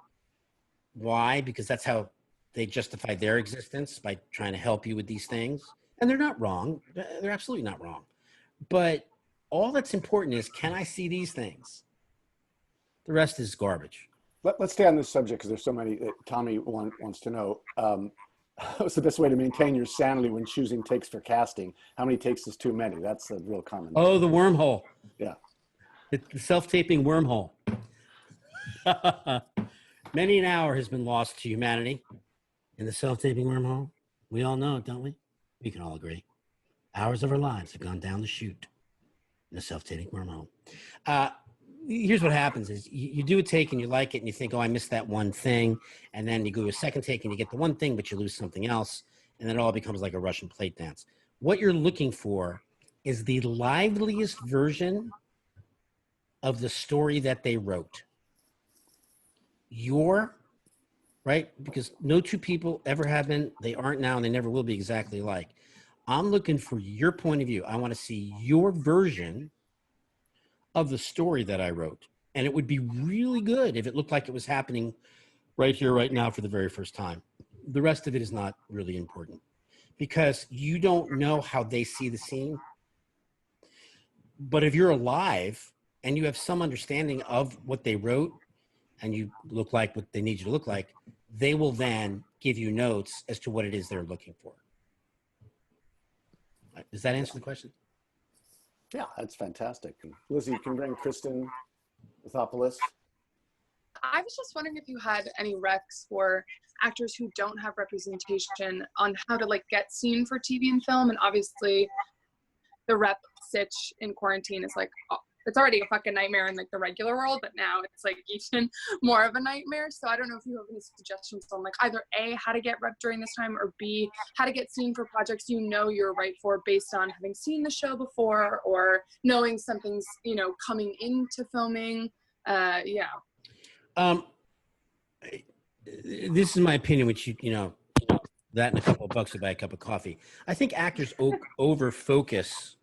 Why? Because that's how they justify their existence, by trying to help you with these things. And they're not wrong. They're absolutely not wrong. But all that's important is, can I see these things? The rest is garbage. Let's stay on this subject because there's so many. Tommy wants to know, what's the best way to maintain your sanity when choosing takes for casting? How many takes is too many? That's a real common. Oh, the wormhole. Yeah. The self-taping wormhole. Many an hour has been lost to humanity in the self-taping wormhole. We all know it, don't we? We can all agree. Hours of our lives have gone down the chute in the self-taping wormhole. Here's what happens is you do a take and you like it and you think, oh, I missed that one thing. And then you go to a second take and you get the one thing, but you lose something else. And then it all becomes like a Russian plate dance. What you're looking for is the liveliest version of the story that they wrote. Right? Because no two people ever have been, they aren't now, and they never will be exactly alike. I'm looking for your point of view. I want to see your version of the story that I wrote. And it would be really good if it looked like it was happening right here, right now, for the very first time. The rest of it is not really important because you don't know how they see the scene. But if you're alive and you have some understanding of what they wrote and you look like what they need you to look like, they will then give you notes as to what it is they're looking for. Does that answer the question? Yeah, that's fantastic. Lizzie, you can bring Kristen Lithopoulos. I was just wondering if you had any recs for actors who don't have representation on how to get seen for TV and film. And obviously the rep sitch in quarantine is it's already a fucking nightmare in the regular world, but now it's even more of a nightmare. So I don't know if you have any suggestions on either A, how to get rep during this time, or B, how to get seen for projects you're right for based on having seen the show before or knowing something's, coming into filming. Yeah. This is my opinion, which that and a couple of bucks to buy a cup of coffee. I think actors over focus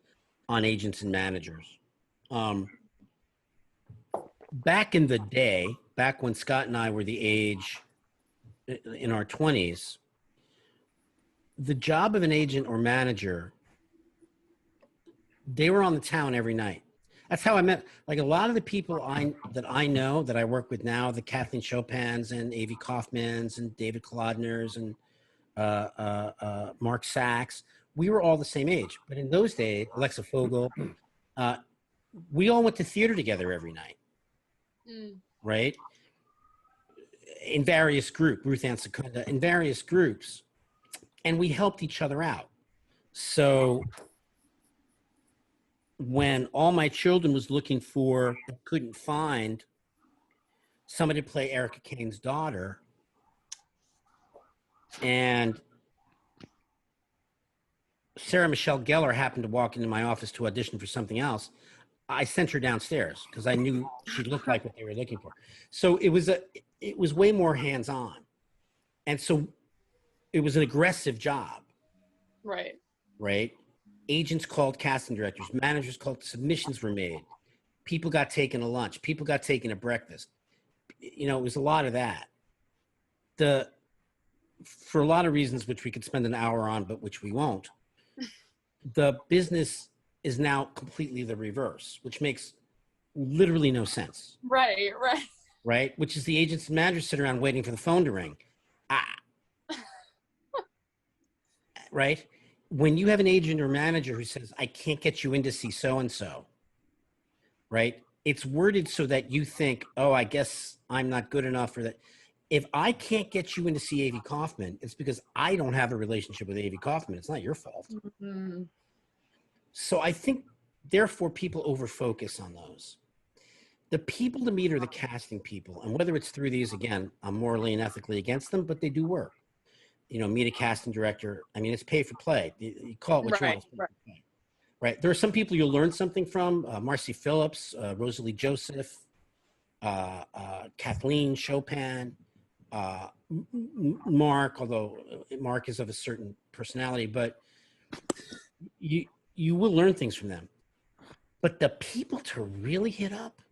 on agents and managers. Back in the day, back when Scott and I were the age in our 20s, the job of an agent or manager, they were on the town every night. That's how I met, like, a lot of the people that I know that I work with now, the Kathleen Chopins and Avi Kaufmans and David Kolodners and Mark Sachs, we were all the same age. But in those days, Alexa Fogel, we all went to theater together every night, right? In various groups, Ruth Ann Secunda, in various groups, and we helped each other out. So when All My Children was looking for, couldn't find somebody to play Erica Kane's daughter, and Sarah Michelle Gellar happened to walk into my office to audition for something else, I sent her downstairs because I knew she looked like what they were looking for. So it was way more hands-on. And so it was an aggressive job. Right? Agents called casting directors, managers called, submissions were made. People got taken to lunch. People got taken to breakfast. It was a lot of that. For a lot of reasons, which we could spend an hour on, but which we won't, the business is now completely the reverse, which makes literally no sense. Right? Which is the agents and managers sit around waiting for the phone to ring. Right? When you have an agent or manager who says, I can't get you in to see so-and-so, right? It's worded so that you think, oh, I guess I'm not good enough for that. If I can't get you in to see Avi Kaufman, it's because I don't have a relationship with Avi Kaufman. It's not your fault. So I think, therefore, people over-focus on those. The people to meet are the casting people. And whether it's through these, again, I'm morally and ethically against them, but they do work. Meet a casting director. I mean, it's pay for play. You call it what you want. Right. There are some people you'll learn something from. Marcy Phillips, Rosalie Joseph, Kathleen Chopin, Mark, although Mark is of a certain personality, but you will learn things from them. But the people to really hit up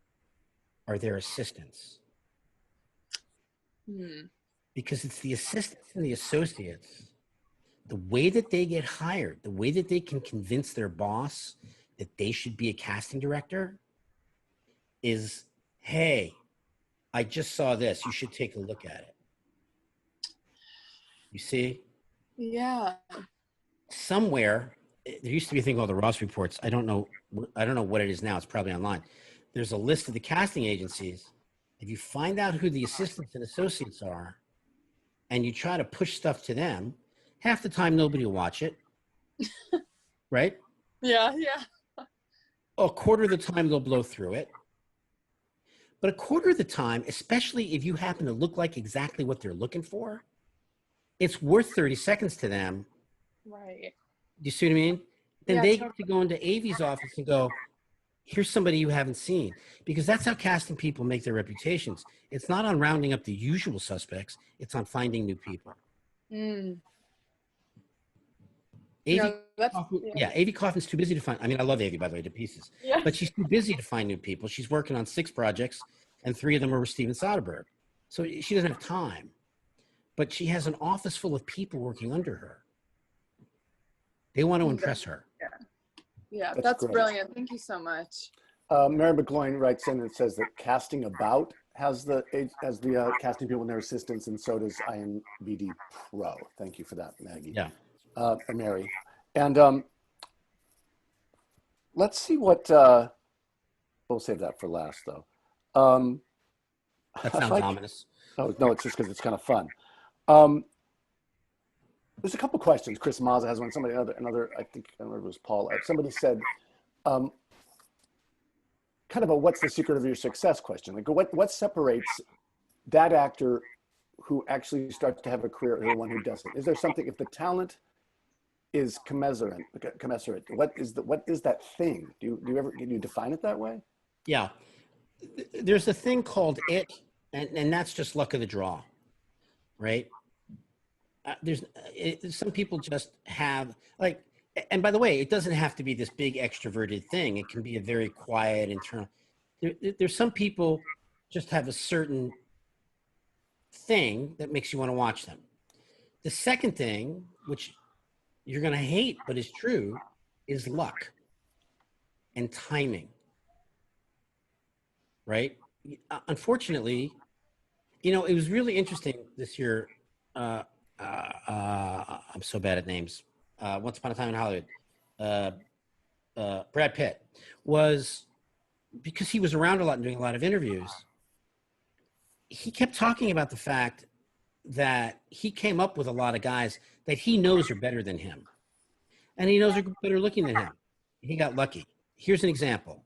are their assistants. Because it's the assistants and the associates, the way that they get hired, the way that they can convince their boss that they should be a casting director is, hey, I just saw this. You should take a look at it. You see? Yeah. Somewhere, there used to be a thing called the Ross Reports. I don't know what it is now. It's probably online. There's a list of the casting agencies. If you find out who the assistants and associates are, and you try to push stuff to them, half the time nobody will watch it. Right? Yeah. A quarter of the time they'll blow through it. But a quarter of the time, especially if you happen to look like exactly what they're looking for, it's worth 30 seconds to them. Right. Do you see what I mean? Then Yeah, they totally. get to go into Avi's office and go, here's somebody you haven't seen. Because that's how casting people make their reputations. It's not on rounding up the usual suspects. It's on finding new people. Avi Kaufman's too busy to find. I mean, I love Avi, by the way, to pieces. Yeah. But she's too busy to find new people. She's working on 6 projects, and 3 of them are with Steven Soderbergh. So she doesn't have time. But she has an office full of people working under her. They want to impress her. Yeah, That's that's great. brilliant. Thank you so much. Mary McGloin writes in and says that Casting About has the casting people and their assistants, and so does IMBD Pro. Thank you for that, Maggie. Yeah. Mary. And let's see what, we'll save that for last, though. That sounds ominous. Oh, no, it's just because it's kind of fun. There's a couple questions. Chris Mazza has one. Another, I think, I don't remember, it was Paul. Somebody said, kind of a what's the secret of your success question. Like, what separates that actor who actually starts to have a career and the one who doesn't? Is there something, if the talent is commensurate, what is that thing? Do you define it that way? Yeah. There's a thing called it, and that's just luck of the draw, right? Some people just have like, and by the way, it doesn't have to be this big extroverted thing. It can be a very quiet internal. There's some people just have a certain thing that makes you want to watch them. The second thing, which you're going to hate, but is true, is luck and timing, right? Unfortunately, you know, it was really interesting this year. I'm so bad at names. Once Upon a Time in Hollywood. Brad Pitt was, because he was around a lot and doing a lot of interviews, he kept talking about the fact that he came up with a lot of guys that he knows are better than him. And he knows are better looking than him. He got lucky. Here's an example.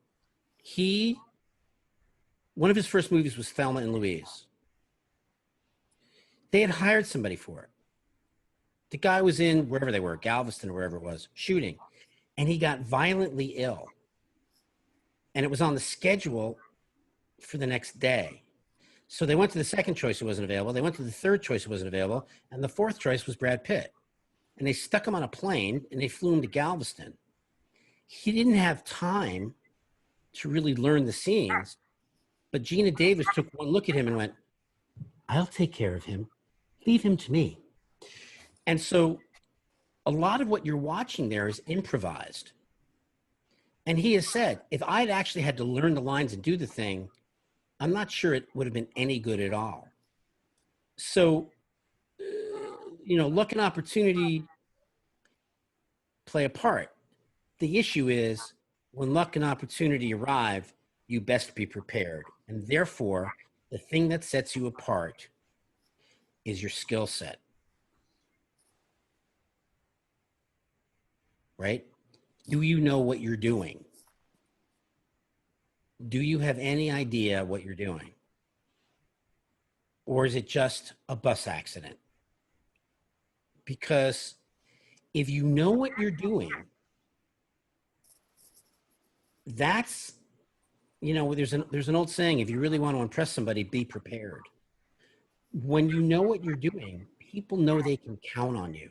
One of his first movies was Thelma and Louise. They had hired somebody for it. The guy was in wherever they were, Galveston or wherever it was, shooting. And he got violently ill. And it was on the schedule for the next day. So they went to the second choice who wasn't available. They went to the third choice who wasn't available. And the fourth choice was Brad Pitt. And they stuck him on a plane and they flew him to Galveston. He didn't have time to really learn the scenes. But Gina Davis took one look at him and went, I'll take care of him. Leave him to me. And so a lot of what you're watching there is improvised. And he has said, if I'd actually had to learn the lines and do the thing, I'm not sure it would have been any good at all. So, you know, luck and opportunity play a part. The issue is when luck and opportunity arrive, you best be prepared. And therefore, the thing that sets you apart is your skill set. Right? Do you know what you're doing? Do you have any idea what you're doing? Or is it just a bus accident? Because if you know what you're doing, that's, you know, there's an old saying, if you really want to impress somebody, be prepared. When you know what you're doing, people know they can count on you.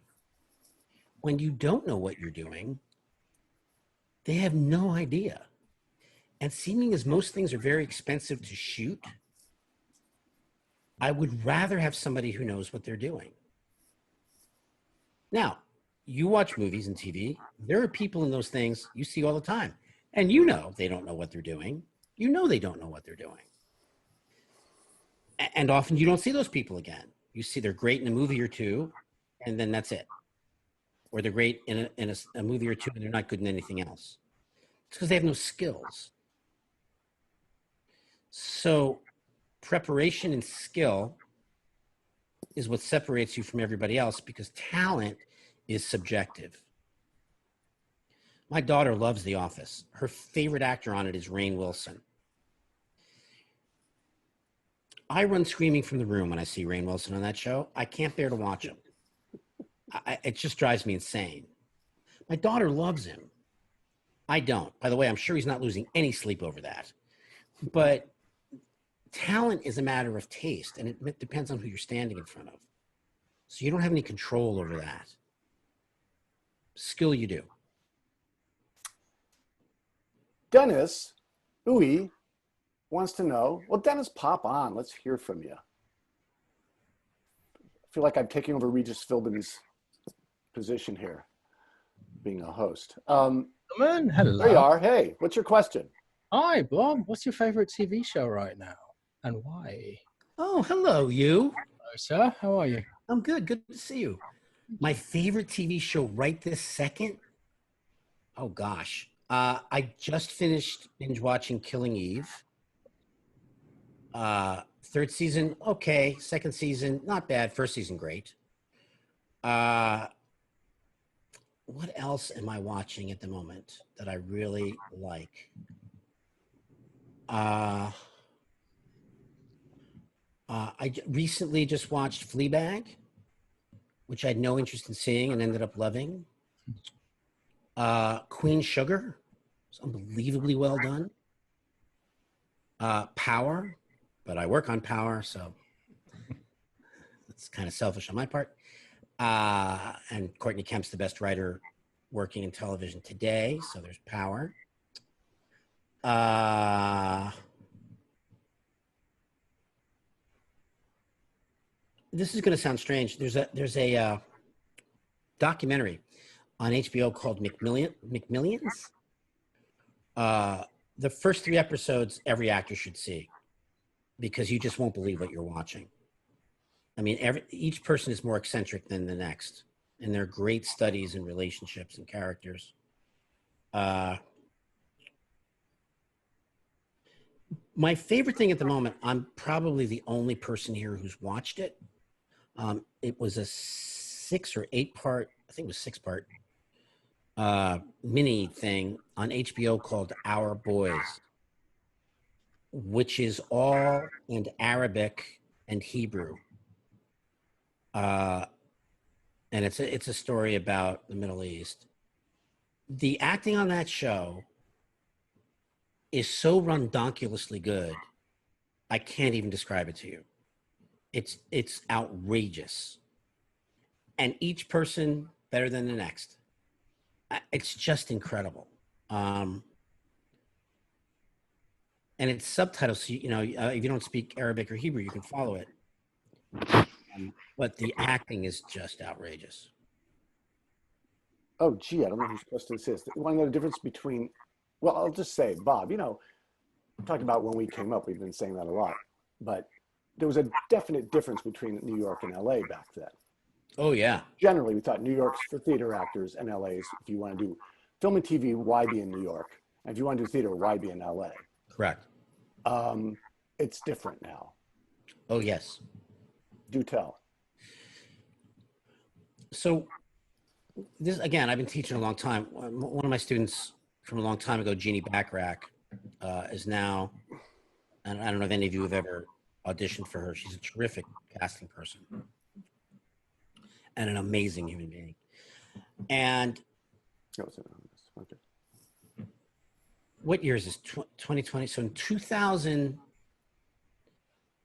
When you don't know what you're doing, they have no idea. And seeming as most things are very expensive to shoot, I would rather have somebody who knows what they're doing. Now, you watch movies and TV, there are people in those things you see all the time. And you know they don't know what they're doing. You know they don't know what they're doing. And often you don't see those people again. You see they're great in a movie or two, and then that's it. Or they're great in a movie or two and they're not good in anything else. It's because they have no skills. So preparation and skill is what separates you from everybody else, because talent is subjective. My daughter loves The Office. Her favorite actor on it is Rainn Wilson. I run screaming from the room when I see Rainn Wilson on that show. I can't bear to watch him. It just drives me insane. My daughter loves him. I don't. By the way, I'm sure he's not losing any sleep over that. But talent is a matter of taste, and it depends on who you're standing in front of. So you don't have any control over that. Skill you do. Dennis, Uwe, wants to know, well, Dennis, pop on. Let's hear from you. I feel like I'm taking over Regis Philbin's position here, being a host. Man, hello. There you are. Hey, what's your question? Hi, Bob. What's your favorite TV show right now, and why? Oh, hello, you. Hello, sir. How are you? I'm good. Good to see you. My favorite TV show right this second? Oh, gosh. I just finished binge watching Killing Eve. Third season, okay. Second season, not bad. First season, great. What else am I watching at the moment that I really like? I recently just watched Fleabag, which I had no interest in seeing and ended up loving. Queen Sugar was unbelievably well done. Power but I work on power, so it's kind of selfish on my part. And Courtney Kemp's the best writer working in television today, so there's power. This is going to sound strange. There's a documentary on HBO called McMillions. The first 3 episodes every actor should see, because you just won't believe what you're watching. I mean, each person is more eccentric than the next, and they're great studies in relationships and characters. My favorite thing at the moment, I'm probably the only person here who's watched it. It was a 6 or 8 part, I think it was 6-part mini thing on HBO called Our Boys, which is all in Arabic and Hebrew. And it's a story about the Middle East. The acting on that show is so redonkulously good, I can't even describe it to you. It's outrageous. And each person better than the next. It's just incredible. And it's subtitles, so if you don't speak Arabic or Hebrew, you can follow it. But the acting is just outrageous. Oh, gee, I don't know who's supposed to insist. You want to know the difference between, well, I'll just say, Bob, talking about when we came up, we've been saying that a lot, but there was a definite difference between New York and LA back then. Oh, yeah. Generally, we thought New York's for theater actors and LA's, if you want to do film and TV, why be in New York? And if you want to do theater, why be in LA? Correct. It's different now. Oh, yes. Do tell. So this, again, I've been teaching a long time. One of my students from a long time ago, Jeannie Backrack, is now, and I don't know if any of you have ever auditioned for her. She's a terrific casting person and an amazing human being. And Okay. what year is this? 2020. So in 2000,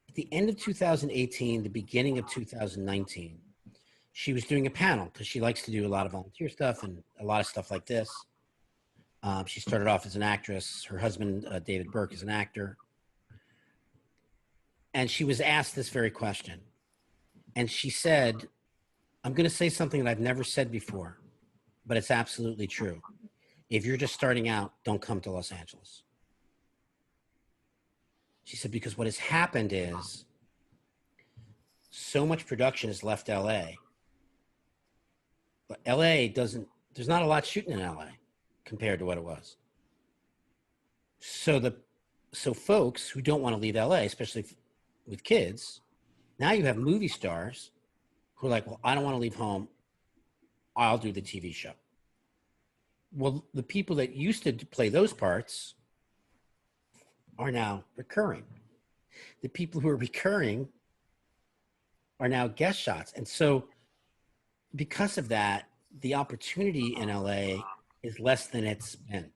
at the end of 2018, the beginning of 2019, she was doing a panel because she likes to do a lot of volunteer stuff and a lot of stuff like this. She started off as an actress. Her husband, David Burke, is an actor. And she was asked this very question. And she said, I'm going to say something that I've never said before, but it's absolutely true. If you're just starting out, don't come to Los Angeles. She said, because what has happened is so much production has left LA. But LA doesn't, there's not a lot shooting in LA compared to what it was. So folks who don't want to leave LA, especially with kids, now you have movie stars who are like, well, I don't want to leave home. I'll do the TV show. Well, the people that used to play those parts are now recurring. The people who are recurring are now guest shots. And so because of that, the opportunity in LA is less than it's been.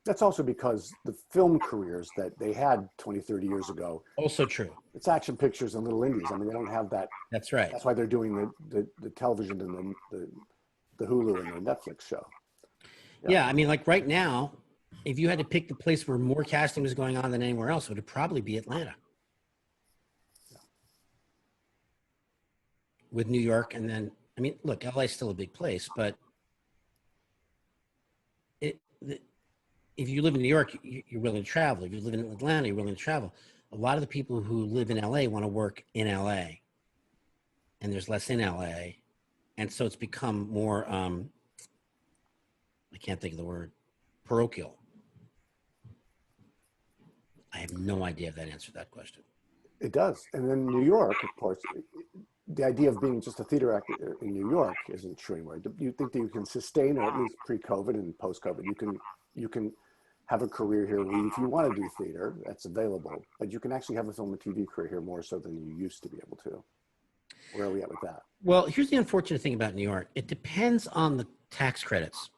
That's also because the film careers that they had 20, 30 years ago. Also true. It's action pictures and little indies. I mean, they don't have that. That's right. That's why they're doing the television and the Hulu and the Netflix show. Yeah, I mean, like right now, if you had to pick the place where more casting was going on than anywhere else, it would probably be Atlanta. Yeah. With New York, and then, I mean, look, LA is still a big place, but if you live in New York, you're willing to travel. If you live in Atlanta, you're willing to travel. A lot of the people who live in LA want to work in LA, and there's less in LA. And so it's become more, I can't think of the word, parochial. I have no idea if that answered that question. It does. And then New York, of course, the idea of being just a theater actor in New York isn't true anymore. You think that you can sustain, or at least pre-COVID and post-COVID, you can have a career here where if you want to do theater, that's available, but you can actually have a film and TV career here more so than you used to be able to. Where are we at with that? Well, here's the unfortunate thing about New York. It depends on the tax credits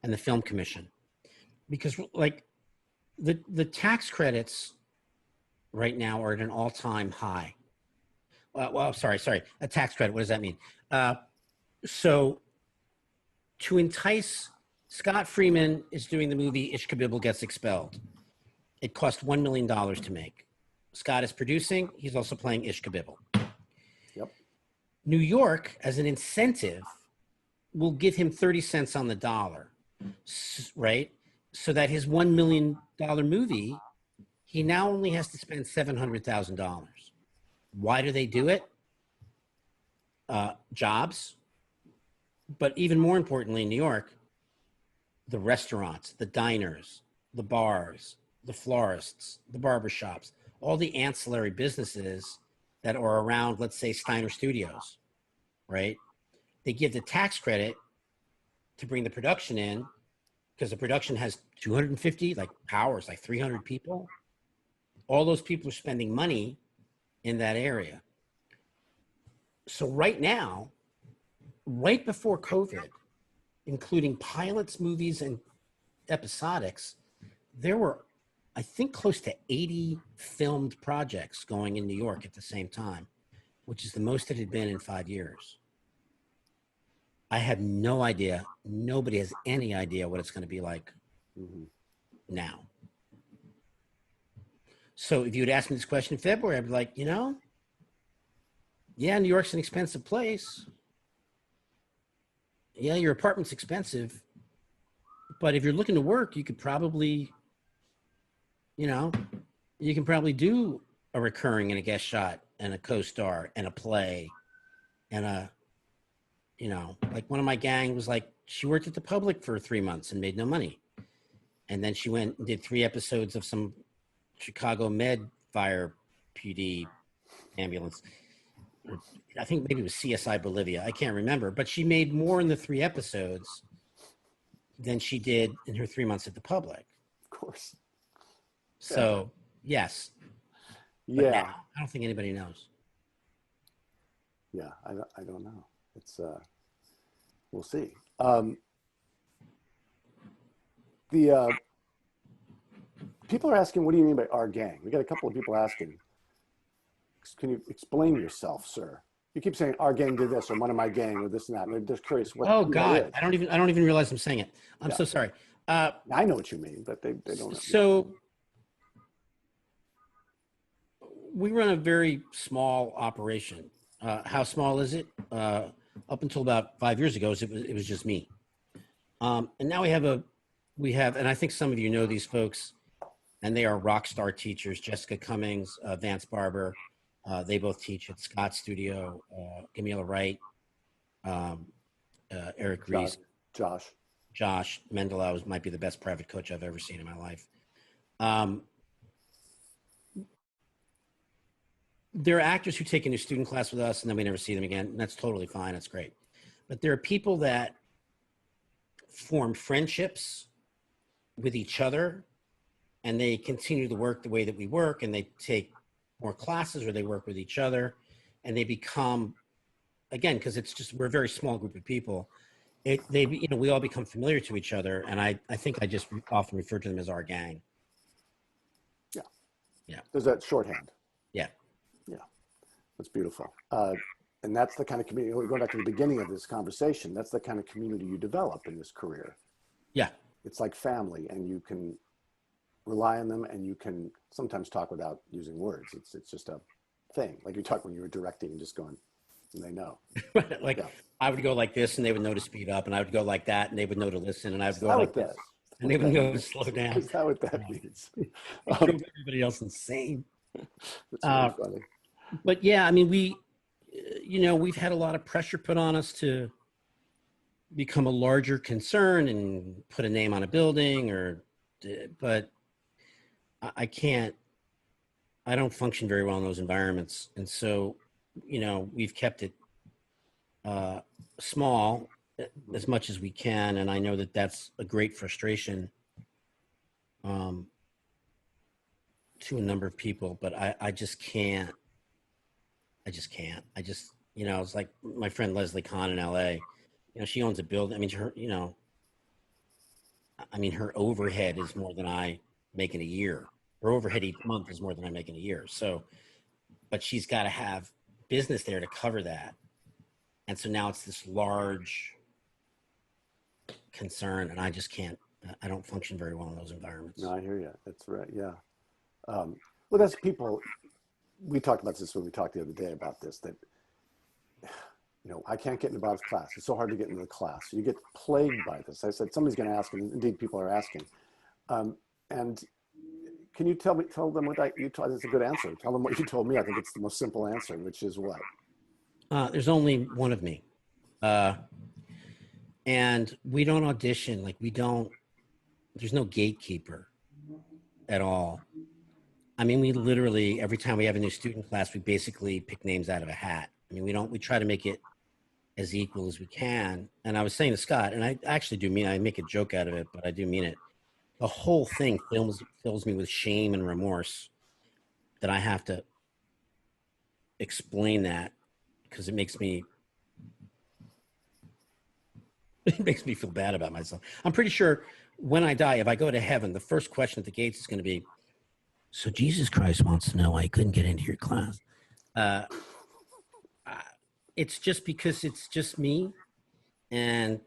and the film commission. Because like The tax credits right now are at an all-time high. Well, sorry, a tax credit. What does that mean? So to entice, Scott Freeman is doing the movie Ishkabibble Gets Expelled. It cost $1 million to make. Scott is producing. He's also playing Ishkabibble. Yep. New York, as an incentive, will give him 30 cents on the dollar, right? So that his $1 million movie, he now only has to spend $700,000. Why do they do it? Jobs. But even more importantly, in New York, the restaurants, the diners, the bars, the florists, the barbershops, all the ancillary businesses that are around, let's say, Steiner Studios, right? They give the tax credit to bring the production in, because the production has 250 hours, 300 people. All those people are spending money in that area. So right now, right before COVID, including pilots, movies, and episodics, there were, I think, close to 80 filmed projects going in New York at the same time, which is the most it had been in 5 years. I have no idea. Nobody has any idea what it's going to be like now. So if you had asked me this question in February, I'd be like, yeah, New York's an expensive place. Yeah, your apartment's expensive. But if you're looking to work, you could probably, you can probably do a recurring and a guest shot and a co-star and a play and a, one of my gang was she worked at the Public for 3 months and made no money. And then she went and did 3 episodes of some Chicago Med Fire PD ambulance. I think maybe it was CSI Bolivia. I can't remember, but she made more in the 3 episodes than she did in her 3 months at the Public. Of course. So yes. But now, I don't think anybody knows. Yeah, I don't know. It's we'll see. The people are asking, what do you mean by our gang? We got a couple of people asking. Can you explain yourself, sir? You keep saying our gang did this or one of my gang or this and that. And they're just curious what. Oh God, I don't even realize I'm saying it. I'm so sorry. I know what you mean, but they don't know. So we run a very small operation. How small is it? Up until about 5 years ago, it was just me. And now we have, and I think some of you know these folks, and they are rock star teachers. Jessica Cummings, Vance Barber, they both teach at Scott's studio. Camila Wright, Eric Reese, Josh Mendelow might be the best private coach I've ever seen in my life. There are actors who take a new student class with us and then we never see them again. And that's totally fine. That's great. But there are people that form friendships with each other and they continue to work the way that we work, and they take more classes or they work with each other and they become, again, because we're a very small group of people. We all become familiar to each other. And I think I just often refer to them as our gang. Yeah. Yeah. There's that shorthand. Yeah. Yeah. That's beautiful. And that's the kind of community, going back to the beginning of this conversation, that's the kind of community you develop in this career. Yeah. It's like family, and you can rely on them, and you can sometimes talk without using words. It's just a thing. Like you talk when you were directing and just going, and they know. I would go like this and they would know to speed up, and I would go like that and they would know to listen, and I would go like this and they would know to slow down. Is that what that means? Everybody else insane. That's really funny. But yeah, I mean, we've had a lot of pressure put on us to become a larger concern and put a name on a building, but I don't function very well in those environments. And so, we've kept it small as much as we can. And I know that that's a great frustration to a number of people, but I just can't. It's like my friend Leslie Kahn in LA, she owns a building. I mean, her overhead is more than I make in a year. Her overhead each month is more than I make in a year. So, but she's got to have business there to cover that. And so now it's this large concern, and I just can't, I don't function very well in those environments. No, I hear you. That's right. Yeah. Well, that's people, we talked about this when we talked the other day about this, that, you know, I can't get into Bob's class. It's so hard to get into the class. You get plagued by this. I said, somebody's going to ask, and indeed people are asking. And can you tell them what you told? That's a good answer. Tell them what you told me. I think it's the most simple answer, which is what? There's only one of me. And we don't audition. Like there's no gatekeeper at all. I mean, we literally, every time we have a new student class, we basically pick names out of a hat. I mean, we try to make it as equal as we can. And I was saying to Scott, and I actually do mean, I make a joke out of it, but I do mean it. The whole thing fills me with shame and remorse that I have to explain that, because it makes me feel bad about myself. I'm pretty sure when I die, if I go to heaven, the first question at the gates is going to be, so Jesus Christ wants to know why he couldn't get into your class. It's just because it's just me, and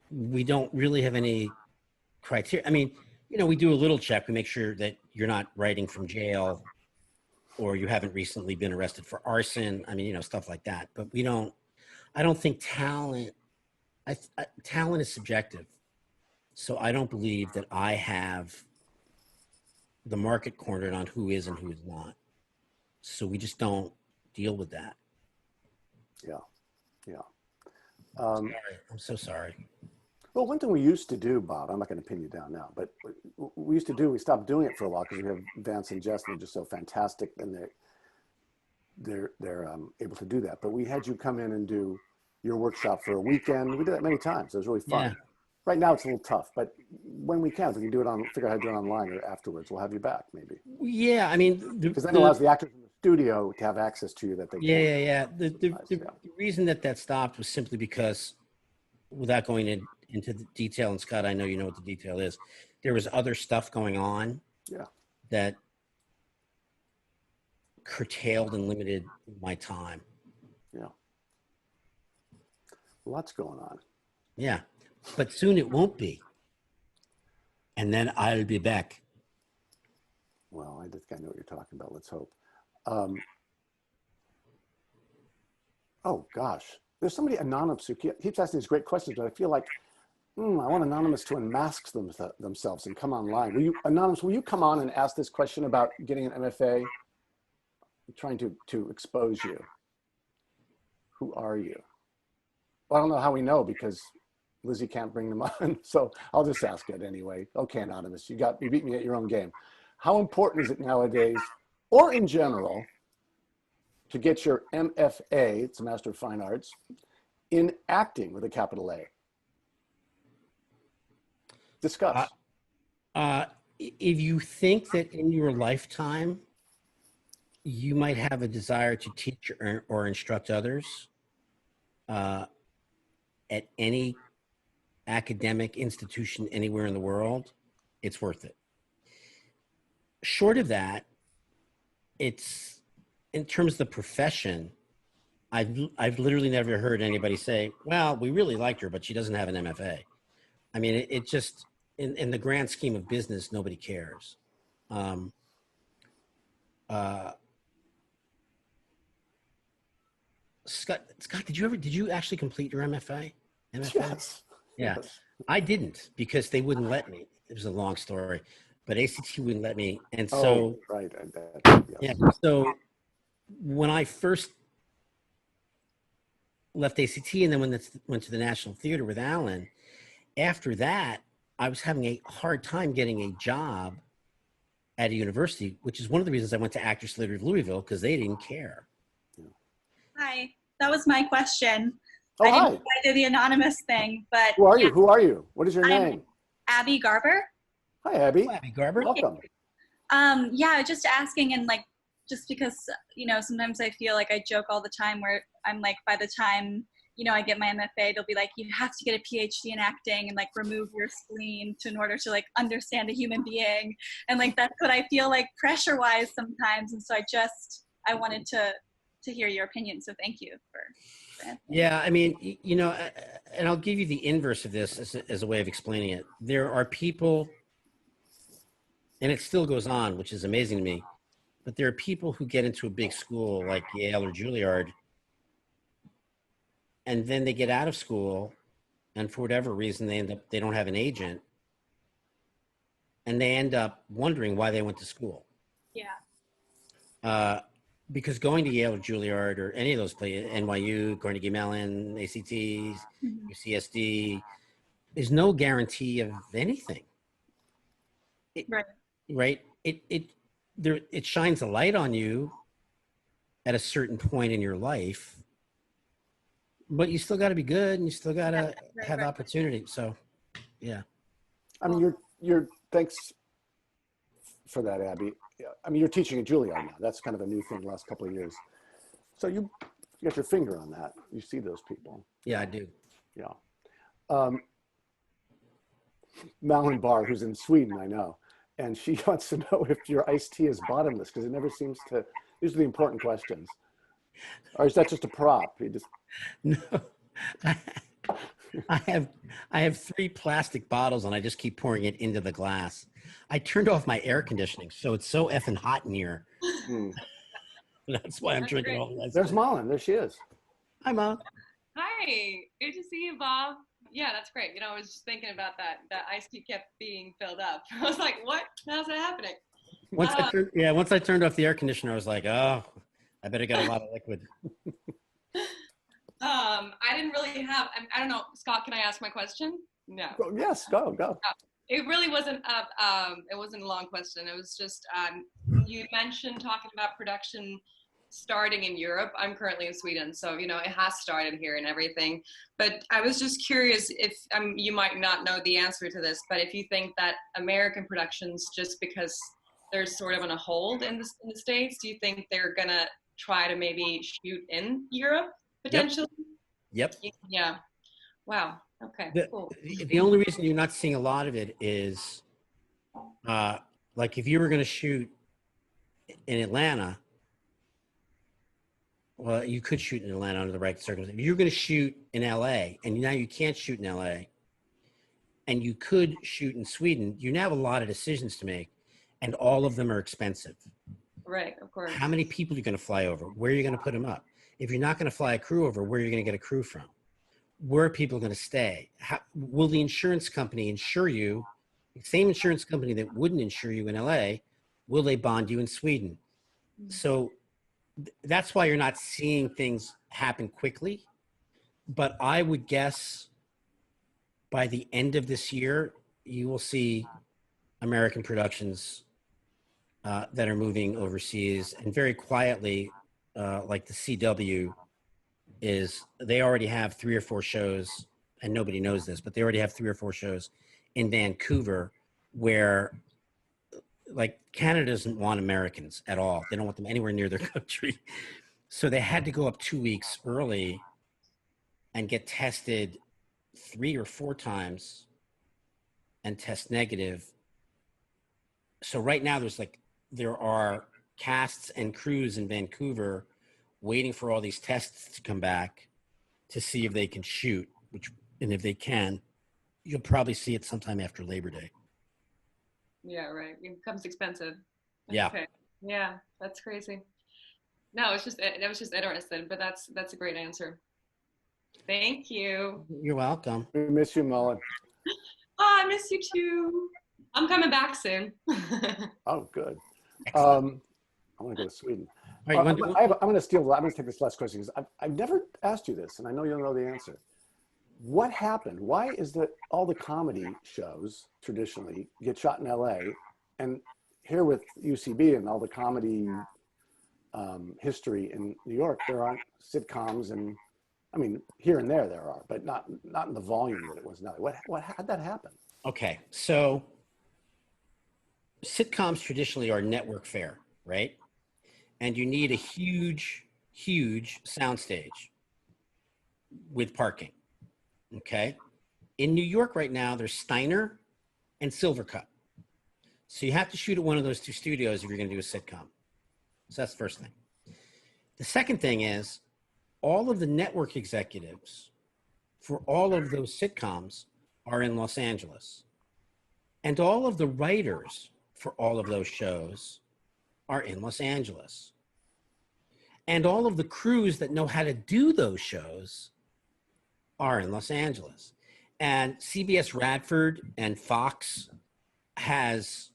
we don't really have any criteria. I mean, you know, we do a little check. We make sure that you're not writing from jail, or you haven't recently been arrested for arson. I mean, you know, stuff like that. But I don't think talent is subjective. So I don't believe that I have the market cornered on who is and who is not. So we just don't deal with that. Yeah. Yeah. Sorry. I'm so sorry. Well, one thing we used to do, Bob, I'm not going to pin you down now, but we stopped doing it for a while because we have Vance and Jess, and they're just so fantastic, and they're able to do that. But we had you come in and do your workshop for a weekend. We did that many times. It was really fun. Yeah. Right now it's a little tough, but when we can, if we can do it figure out how to do it online or afterwards, we'll have you back maybe. Yeah, I mean, because that allows the actors in the studio to have access to you that they can't. Yeah. The reason that stopped was simply because, without going into the detail, and Scott, I know you know what the detail is, there was other stuff going on that curtailed and limited my time. Yeah. Lots going on. Yeah. But soon it won't be. And then I'll be back. Well, I think I know what you're talking about. Let's hope. Oh, gosh. There's somebody anonymous who keeps asking these great questions, but I feel like, I want Anonymous to unmask themselves and come online. Anonymous, will you come on and ask this question about getting an MFA? I'm trying to expose you. Who are you? Well, I don't know how we know, because Lizzie can't bring them on, so I'll just ask it anyway. Okay, Anonymous, you beat me at your own game. How important is it nowadays, or in general, to get your MFA, it's a Master of Fine Arts, in acting with a capital A? Discuss. If you think that in your lifetime, you might have a desire to teach or instruct others at any academic institution anywhere in the world, it's worth it. Short of that, it's, in terms of the profession, I've literally never heard anybody say, well, we really liked her, but she doesn't have an MFA. I mean, it just, in the grand scheme of business, nobody cares. Scott, did you actually complete your MFA? Yes. Yeah, yes. I didn't, because they wouldn't let me. It was a long story, but ACT wouldn't let me. And so, right. Yes. Yeah. So when I first left ACT and then went to the National Theater with Alan, after that, I was having a hard time getting a job at a university, which is one of the reasons I went to Actors Theater of Louisville, because they didn't care. Hi, that was my question. Oh, I didn't hi. know I did the anonymous thing, but Who are you? Who are you? What is your name? Abby Garber. Hi, Abby. Abby Garber. Welcome. Yeah, just asking, and just because, sometimes I feel like I joke all the time where I'm like, by the time you know, I get my MFA, they'll be like, you have to get a PhD in acting and like remove your spleen in order to like understand a human being. And like, that's what I feel like pressure wise sometimes. And so I wanted to hear your opinion. So thank you for answering. Yeah, I mean, you know, and I'll give you the inverse of this as a way of explaining it. There are people, and it still goes on, which is amazing to me, but there are people who get into a big school like Yale or Juilliard, and then they get out of school, and for whatever reason, they don't have an agent, and they end up wondering why they went to school. Yeah. Because going to Yale or Juilliard or any of those places, NYU, Carnegie Mellon, ACTs, UCSD, there's no guarantee of anything. Right. Right? It shines a light on you at a certain point in your life, but you still got to be good, and you still got to have opportunity. So, yeah. I mean, you're thanks for that, Abby. Yeah, I mean, you're teaching at Juilliard now. That's kind of a new thing the last couple of years. So you got your finger on that. You see those people. Yeah, I do. Yeah. Malin Barr, who's in Sweden, I know, and she wants to know if your iced tea is bottomless, because it never seems to. These are the important questions. Or is that just a prop? You just... No, I have 3 plastic bottles, and I just keep pouring it into the glass. I turned off my air conditioning, so it's so effing hot in here. That's why I'm drinking all this. There's Malin. There she is. Hi, Mom. Hi, good to see you, Bob. Yeah, that's great. You know, I was just thinking about that. That iced tea kept being filled up. I was like, what? How's that happening? Once I turned off the air conditioner, I was like, oh, I better get a lot of liquid. I didn't really have, I don't know, Scott, can I ask my question? No. Yes, go. It really wasn't it wasn't a long question. It was just, you mentioned talking about production starting in Europe. I'm currently in Sweden, so, you know, it has started here and everything. But I was just curious if, you might not know the answer to this, but if you think that American productions, just because they're sort of on a hold in the States, do you think they're gonna try to maybe shoot in Europe potentially? Yep. Yeah. Wow. Okay. Cool. The only reason you're not seeing a lot of it is, like if you were going to shoot in Atlanta, well, you could shoot in Atlanta under the right circumstances. If you're going to shoot in LA, and now you can't shoot in LA, and you could shoot in Sweden, you now have a lot of decisions to make, and all of them are expensive. Right, of course. How many people are you going to fly over? Where are you going to put them up? If you're not going to fly a crew over, where are you going to get a crew from? Where are people going to stay? Will the insurance company insure you? The same insurance company that wouldn't insure you in LA, will they bond you in Sweden? So that's why you're not seeing things happen quickly. But I would guess by the end of this year, you will see American productions that are moving overseas, and very quietly, like the CW they already have 3 or 4 shows, and nobody knows this, but they already have 3 or 4 shows in Vancouver where, like, Canada doesn't want Americans at all. They don't want them anywhere near their country. So they had to go up 2 weeks early and get tested 3 or 4 times and test negative. So right now there are casts and crews in Vancouver waiting for all these tests to come back to see if they can shoot, and if they can, you'll probably see it sometime after Labor Day. Yeah, right. It becomes expensive. Yeah. Okay. Yeah, that's crazy. No, I was just interested, but that's a great answer. Thank you. You're welcome. We miss you, Mullen. Oh, I miss you too. I'm coming back soon. Oh, good. Excellent. I want to go to Sweden. All right, I'm going to take this last question because I've never asked you this, and I know you'll know the answer. What happened? Why is that all the comedy shows traditionally get shot in LA, and here with UCB and all the comedy history in New York, there aren't sitcoms, and I mean, here and there are, but not in the volume that it was now. How'd that happen? Okay, so sitcoms traditionally are network fare, right? And you need a huge soundstage. with parking. Okay. In New York right now, there's Steiner and Silvercup. So you have to shoot at one of those two studios if you're going to do a sitcom. So that's the first thing. The second thing is all of the network executives for all of those sitcoms are in Los Angeles. And all of the writers for all of those shows are in Los Angeles. And all of the crews that know how to do those shows are in Los Angeles. And CBS Radford and Fox has,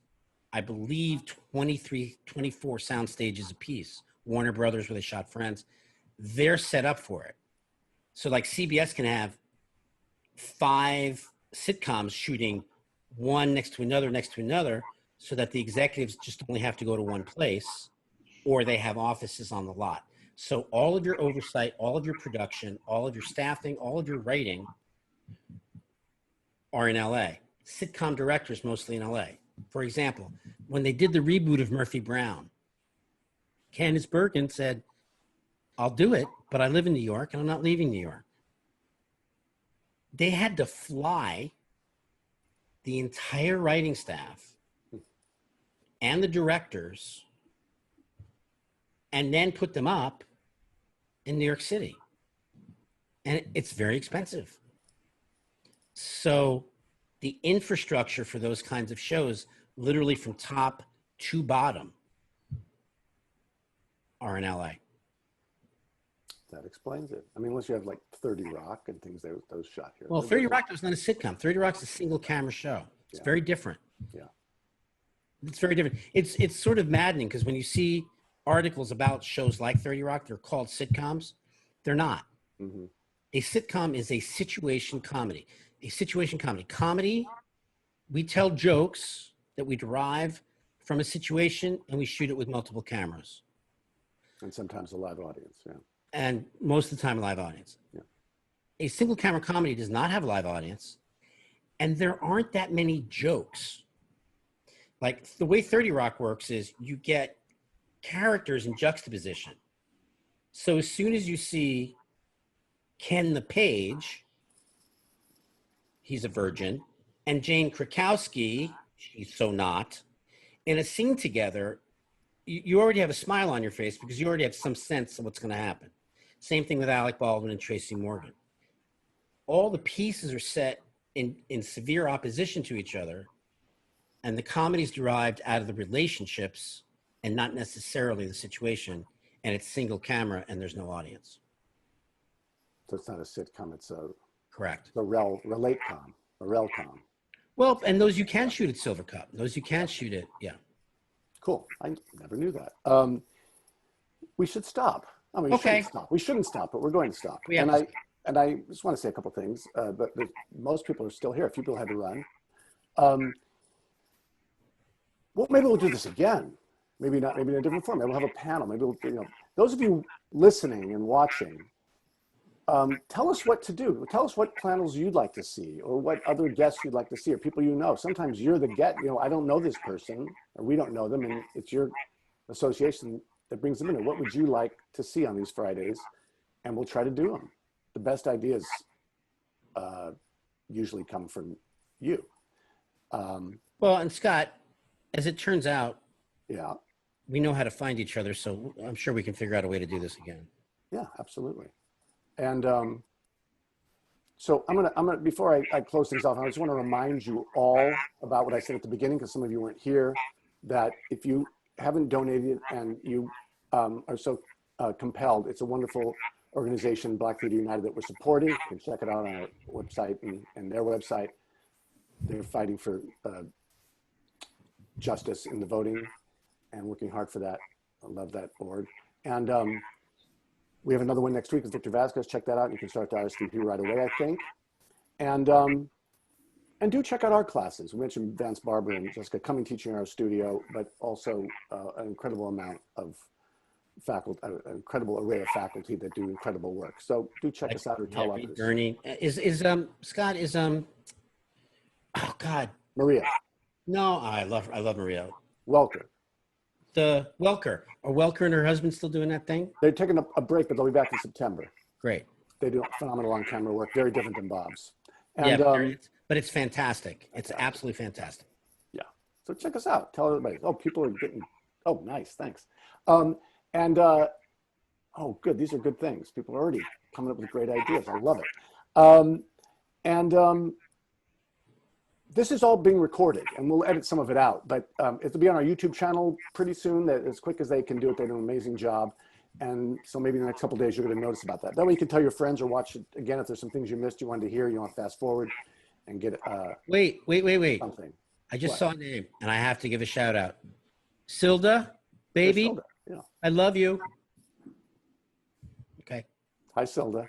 I believe, 24 sound stages apiece. Warner Brothers, where they shot Friends, they're set up for it. So like CBS can have 5 sitcoms shooting one next to another, so that the executives just only have to go to one place, or they have offices on the lot. So all of your oversight, all of your production, all of your staffing, all of your writing are in LA. Sitcom directors mostly in LA. For example, when they did the reboot of Murphy Brown, Candice Bergen said, I'll do it, but I live in New York and I'm not leaving New York. They had to fly the entire writing staff and the directors and then put them up in New York City. And it's very expensive. So the infrastructure for those kinds of shows, literally from top to bottom, are in LA. That explains it. I mean, unless you have like 30 Rock and things, those shot here. Well, 30 Rock was not a sitcom. 30 Rock's a single camera show. It's very different. Yeah. It's very different. It's sort of maddening because when you see articles about shows like 30 Rock, they're called sitcoms. They're not. Mm-hmm. A sitcom is a situation comedy. A situation comedy. Comedy, we tell jokes that we derive from a situation and we shoot it with multiple cameras. And sometimes a live audience, yeah. And most of the time a live audience. Yeah. A single camera comedy does not have a live audience. And there aren't that many jokes. Like the way 30 Rock works is you get characters in juxtaposition. So as soon as you see Ken the Page, he's a virgin, and Jane Krakowski, she's so not, in a scene together, you already have a smile on your face because you already have some sense of what's going to happen. Same thing with Alec Baldwin and Tracy Morgan. All the pieces are set in severe opposition to each other, and the comedy's derived out of the relationships and not necessarily the situation, and it's single camera and there's no audience. So it's not a sitcom, it's a... Correct. A relate-com, a rel-com. Well, and those you can shoot at Silvercup. Those you can shoot at, yeah. Cool. I never knew that. We should stop. I mean, Okay. We shouldn't stop, but we're going to stop. We have And I just want to say a couple things, but most people are still here. A few people had to run. Well, maybe we'll do this again. Maybe not, maybe in a different form. Maybe we'll have a panel. Maybe we'll, those of you listening and watching, tell us what to do. Tell us what panels you'd like to see or what other guests you'd like to see or people you know. Sometimes you're the guest, I don't know this person or we don't know them and it's your association that brings them in. What would you like to see on these Fridays? And we'll try to do them. The best ideas usually come from you. Well, and Scott, as it turns out, Yeah. we know how to find each other, so I'm sure we can figure out a way to do this again. Yeah, absolutely. And so I'm gonna before I close things off, I just want to remind you all about what I said at the beginning, because some of you weren't here, that if you haven't donated and you are so compelled, it's a wonderful organization, Black Theater United, that we're supporting. You can check it out on our website and their website. They're fighting for justice in the voting and working hard for that. I love that org. And we have another one next week with Victor Vasquez. Check that out. You can start to RSVP right away, I think. And do check out our classes. We mentioned Vance Barber and Jessica coming teaching in our studio, but also an incredible amount of faculty, an incredible array of faculty that do incredible work. So do check us out or tell others. Bernie, Scott is oh God, Maria. No, I love Maria. Welker. The Welker. Are Welker and her husband still doing that thing? They're taking a break, but they'll be back in September. Great. They do phenomenal on-camera work, very different than Bob's. And, Yeah, but it's fantastic. It's absolutely fantastic. yeah. So check us out. Tell everybody. Oh, people are getting. Oh, nice. Thanks. Oh, good. These are good things. People are already coming up with great ideas. I love it. This is all being recorded, and we'll edit some of it out. But it'll be on our YouTube channel pretty soon. That as quick as they can do it, they do an amazing job. And so maybe in the next couple of days, you're going to notice about that. That way you can tell your friends or watch it again if there's some things you missed, you wanted to hear, you want to fast forward and get Wait. something. I just saw a name, and I have to give a shout out. Silda, baby, Silda, yeah. I love you. Okay. Hi, Silda.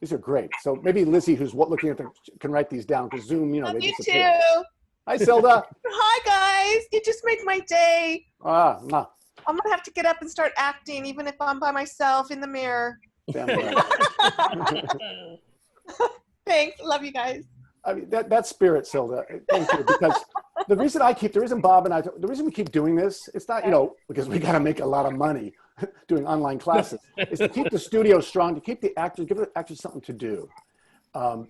These are great. So maybe Lizzie, who's looking at them, can write these down because Zoom, you know, Love they you disappear. too. Hi, Silda. Hi, guys. You just made my day. Mwah. I'm going to have to get up and start acting, even if I'm by myself in the mirror. Damn right. Thanks. Love you guys. I mean, that spirit, Silda. Thank you. Because the reason Bob and I, the reason we keep doing this, it's not, you know, because we got to make a lot of money doing online classes. Is to keep the studio strong, to keep the actors, give the actors something to do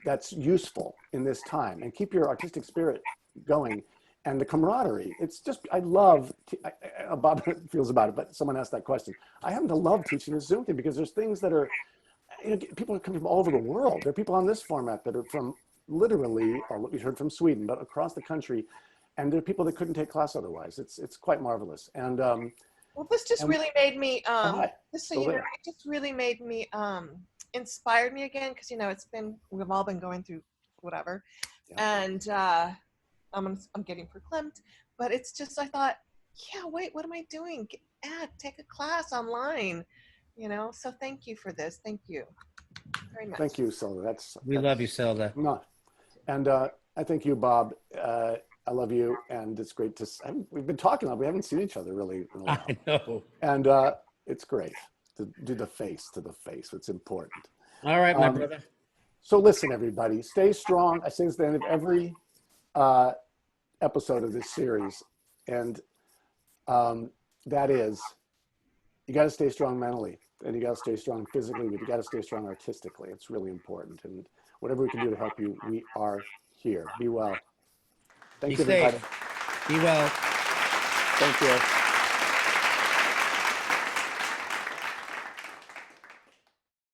that's useful in this time, and keep your artistic spirit going. And the camaraderie, it's just, I love, Bob feels about it, but someone asked that question. I happen to love teaching this Zoom thing because there's things that are, you know, people are coming from all over the world. There are people on this format that are from literally, or what we heard from Sweden, but across the country. And there are people that couldn't take class otherwise. It's quite marvelous. And well, this just really made me, just so Still you know, there. it just really made me, inspired me again. Cause you know, we've all been going through whatever. Yeah. And, I'm getting verklempt, but it's just, I thought, yeah, wait, what am I doing? Take a class online, you know? So thank you for this. Thank you very much. Thank you, Silda. We love you, Silda. No. And I thank you, Bob. I love you. And it's great we've been talking, we haven't seen each other really in a while. I know. And it's great to do the face to the face. It's important. All right, my brother. So listen, everybody, stay strong. I say this at the end of every episode of this series. And that is, you got to stay strong mentally, and you got to stay strong physically, but you got to stay strong artistically. It's really important. And whatever we can do to help you, we are here. Be well. Thank you, everybody. Be well. Thank you.